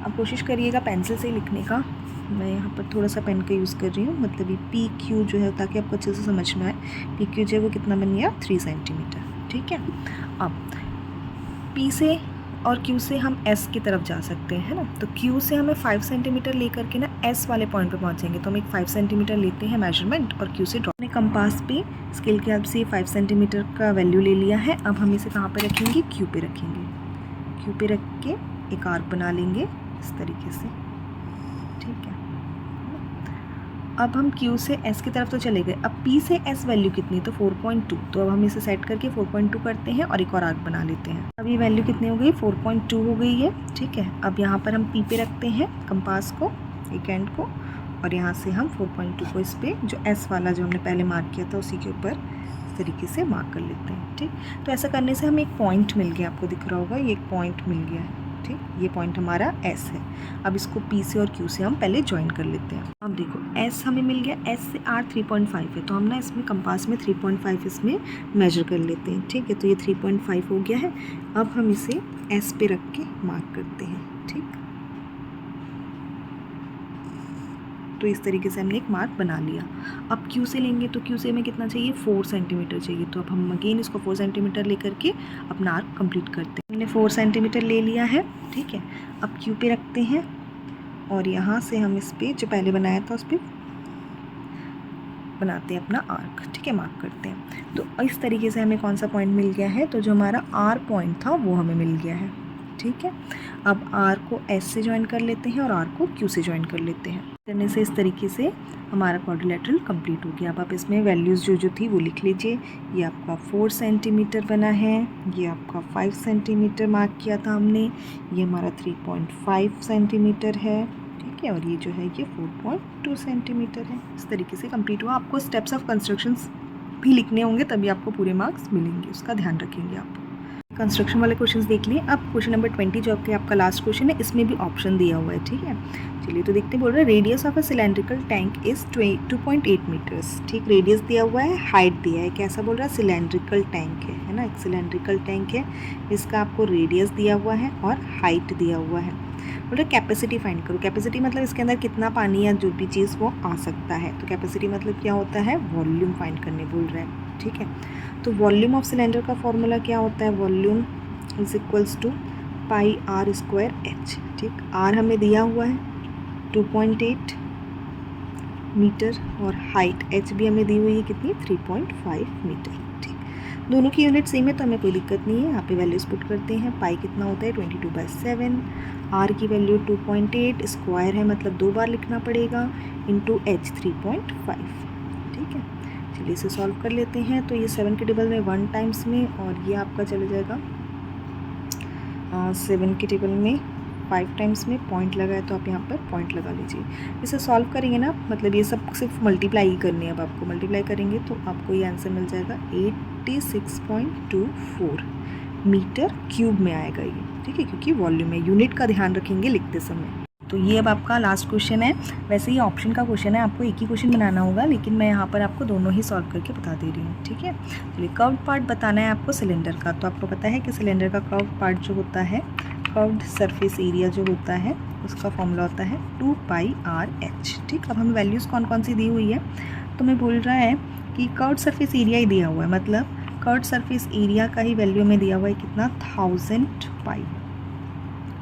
अब कोशिश करिएगा पेंसिल से लिखने का। मैं यहाँ पर थोड़ा सा पेन का यूज़ कर रही हूँ, मतलब ये PQ जो है, ताकि आपको अच्छे से समझ में आए। PQ जो है वो कितना बन गया, 3 सेंटीमीटर, ठीक है। अब P से और Q से हम S की तरफ जा सकते हैं, है ना। तो Q से हमें 5 सेंटीमीटर लेकर के ना S वाले पॉइंट पे पहुंचेंगे। तो हम एक 5 सेंटीमीटर लेते हैं मेजरमेंट और Q से ड्रॉ। अपने कंपास पे स्केल की हेल्प से 5 सेंटीमीटर का वैल्यू ले लिया है। अब हम इसे कहाँ पे रखेंगे, Q पे रखेंगे। Q पे रख के एक आर्क बना लेंगे इस तरीके से, ठीक है। अब हम Q से S की तरफ तो चले गए। अब P से S वैल्यू कितनी, तो 4.2। तो अब हम इसे सेट करके 4.2 करते हैं और एक और आर्क बना लेते हैं। अब ये वैल्यू कितनी हो गई, 4.2 हो गई है, ठीक है। अब यहाँ पर हम P पे रखते हैं कंपास को, एक एंड को, और यहाँ से हम 4.2 को इस पर जो S वाला जो हमने पहले मार्क किया था उसी के ऊपर इस तरीके से मार्क कर लेते हैं, ठीक। तो ऐसा करने से हमें एक पॉइंट मिल गया, आपको दिख रहा होगा ये एक पॉइंट मिल गया है, ठीक। ये पॉइंट हमारा S है। अब इसको P से और Q से हम पहले ज्वाइन कर लेते हैं। अब देखो S हमें मिल गया, S से R 3.5 है, तो हम ना इसमें कंपास में 3.5 इसमें मेजर कर लेते हैं, ठीक है। तो ये 3.5 हो गया है। अब हम इसे S पे रख के मार्क करते हैं, ठीक। तो इस तरीके से हमने एक मार्क बना लिया। अब Q से लेंगे तो Q से हमें कितना चाहिए, 4 सेंटीमीटर चाहिए। तो अब हम अगेन इसको 4 सेंटीमीटर लेकर के अपना आर्क कंप्लीट करते हैं। हमने 4 सेंटीमीटर ले लिया है, ठीक है। अब Q पे रखते हैं और यहाँ से हम इस पर जो पहले बनाया था उस पर बनाते हैं अपना आर्क, ठीक है, मार्क करते हैं। तो इस तरीके से हमें कौन सा पॉइंट मिल गया है, तो जो हमारा R पॉइंट था वो हमें मिल गया है, ठीक है। अब R को S से ज्वाइन कर लेते हैं और R को Q से ज्वाइन कर लेते हैं। करने से इस तरीके से हमारा क्वाड्रिलेटरल कंप्लीट हो गया। अब आप इसमें वैल्यूज़ जो थी वो लिख लीजिए। ये आपका 4 सेंटीमीटर बना है, ये आपका 5 सेंटीमीटर मार्क किया था हमने, ये हमारा 3.5 सेंटीमीटर है, ठीक है, और ये जो है ये 4.2 सेंटीमीटर है। इस तरीके से कंप्लीट हुआ। आपको स्टेप्स ऑफ कंस्ट्रक्शंस भी लिखने होंगे, तभी आपको पूरे मार्क्स मिलेंगे, उसका ध्यान रखेंगे आप। कंस्ट्रक्शन वाले क्वेश्चंस देख लिए। अब क्वेश्चन नंबर 20 जो आपके आपका लास्ट क्वेश्चन है, इसमें भी ऑप्शन दिया हुआ है, ठीक है। चलिए तो देखते हैं। बोल रहे हैं radius of a cylindrical tank is 2.8 metres, ठीक। रेडियस दिया हुआ है, हाइट दिया है। कैसा बोल रहा है, सिलेंड्रिकल टैंक है ना, एक सिलेंड्रिकल टैंक है, इसका आपको रेडियस दिया हुआ है और हाइट दिया हुआ है। बोल रहे कैपेसिटी फाइंड करो। कैपेसिटी मतलब इसके अंदर कितना पानी या जो भी चीज़ वो आ सकता है। तो कैपेसिटी मतलब क्या होता है, वॉल्यूम फाइंड करने बोल रहे हैं, ठीक है। तो वॉल्यूम ऑफ सिलेंडर का फॉर्मूला क्या होता है, volume is equals to pi R square H, ठीक। R हमें दिया हुआ है 2.8 मीटर और हाइट H भी हमें दी हुई है कितनी, 3.5 मीटर, ठीक। दोनों की यूनिट सेम है तो हमें कोई दिक्कत नहीं है। यहाँ पे वैल्यूज पुट करते हैं। पाई कितना होता है 22/7, R की वैल्यू 2.8, स्क्वायर है मतलब 2 बार लिखना पड़ेगा, इंटू H 3.5, ठीक है। चलिए इसे सॉल्व कर लेते हैं। तो ये 7 के टेबल में 1 टाइम्स में, और ये आपका चला जाएगा 7 के टेबल में 5 टाइम्स में। पॉइंट लगाए तो आप यहाँ पर पॉइंट लगा लीजिए। इसे सॉल्व करेंगे ना, मतलब ये सब सिर्फ मल्टीप्लाई ही करनी है। अब आपको मल्टीप्लाई करेंगे तो आपको ये आंसर मिल जाएगा 86.24 मीटर क्यूब में आएगा ये, ठीक है, क्योंकि वॉल्यूम है। यूनिट का ध्यान रखेंगे लिखते समय। तो ये अब आपका लास्ट क्वेश्चन है। वैसे ये ऑप्शन का क्वेश्चन है, आपको एक ही क्वेश्चन बनाना होगा, लेकिन मैं यहाँ पर आपको दोनों ही सॉल्व करके बता दे रही हूँ, ठीक है। चलिए कर्व्ड पार्ट बताना है आपको सिलेंडर का। तो आपको पता है कि सिलेंडर का कर्व्ड पार्ट जो होता है, कर्व्ड सरफेस एरिया जो होता है, उसका फॉर्मूला होता है 2πRh, ठीक। अब हमें वैल्यूज़ कौन कौन सी दी हुई है, तो मैं बोल रहा है कि कर्व्ड सरफेस एरिया ही दिया हुआ है, मतलब कर्व्ड सरफेस एरिया का ही वैल्यू में दिया हुआ है कितना, 1000 पाई,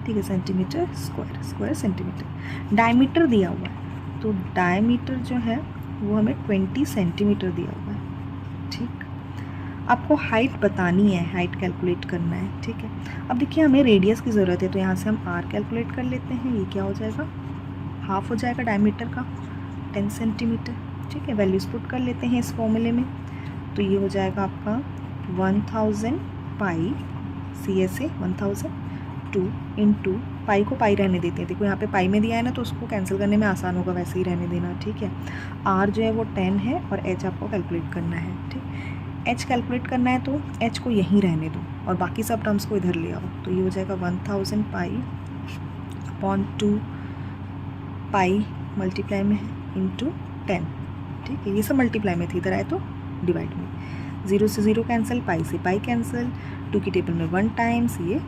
ठीक है, centimetre square, square centimetre. Diameter दिया हुआ है, तो डायमीटर जो है वो हमें 20 सेंटीमीटर दिया हुआ है, ठीक। आपको हाइट बतानी है, हाइट कैलकुलेट करना है, ठीक है। अब देखिए हमें रेडियस की ज़रूरत है, तो यहाँ से हम R कैलकुलेट कर लेते हैं। ये क्या हो जाएगा, हाफ हो जाएगा डायमीटर का, 10 सेंटीमीटर, ठीक है। वैल्यूज पुट कर लेते हैं इस फॉर्मूले में। तो ये हो जाएगा आपका 1000 पाई CSA 1002 इंटू पाई को पाई रहने देते हैं। देखो यहाँ पे पाई में दिया है ना, तो उसको कैंसिल करने में आसान होगा, वैसे ही रहने देना, ठीक है। R जो है वो 10 है और H आपको कैलकुलेट करना है, ठीक। H कैलकुलेट करना है तो H को यहीं रहने दो और बाकी सब टर्म्स को इधर ले आओ। तो ये हो जाएगा 1000 पाई अपॉन 2 पाई मल्टीप्लाई में इंटू 10, ठीक है। ये सब मल्टीप्लाई में थी, इधर आए तो डिवाइड में। 0 से 0 कैंसिल, पाई से पाई कैंसिल, 2 की टेबल में 1 टाइम्स, ये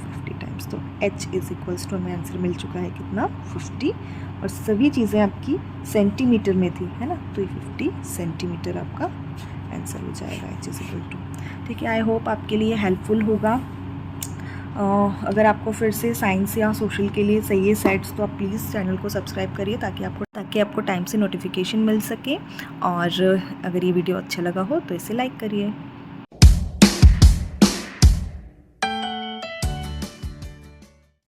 50 टाइम्स। तो H इज इक्वल्स टू हमें आंसर मिल चुका है कितना, 50। और सभी चीज़ें आपकी सेंटीमीटर में थी, है ना, तो ये 50 सेंटीमीटर आपका आंसर हो जाएगा H इज इक्वल टू, ठीक है। आई होप आपके लिए हेल्पफुल होगा। अगर आपको फिर से साइंस या सोशल के लिए चाहिए सेट्स तो आप प्लीज़ चैनल को सब्सक्राइब करिए ताकि आपको टाइम से नोटिफिकेशन मिल सके। और अगर ये वीडियो अच्छा लगा हो तो इसे लाइक करिए।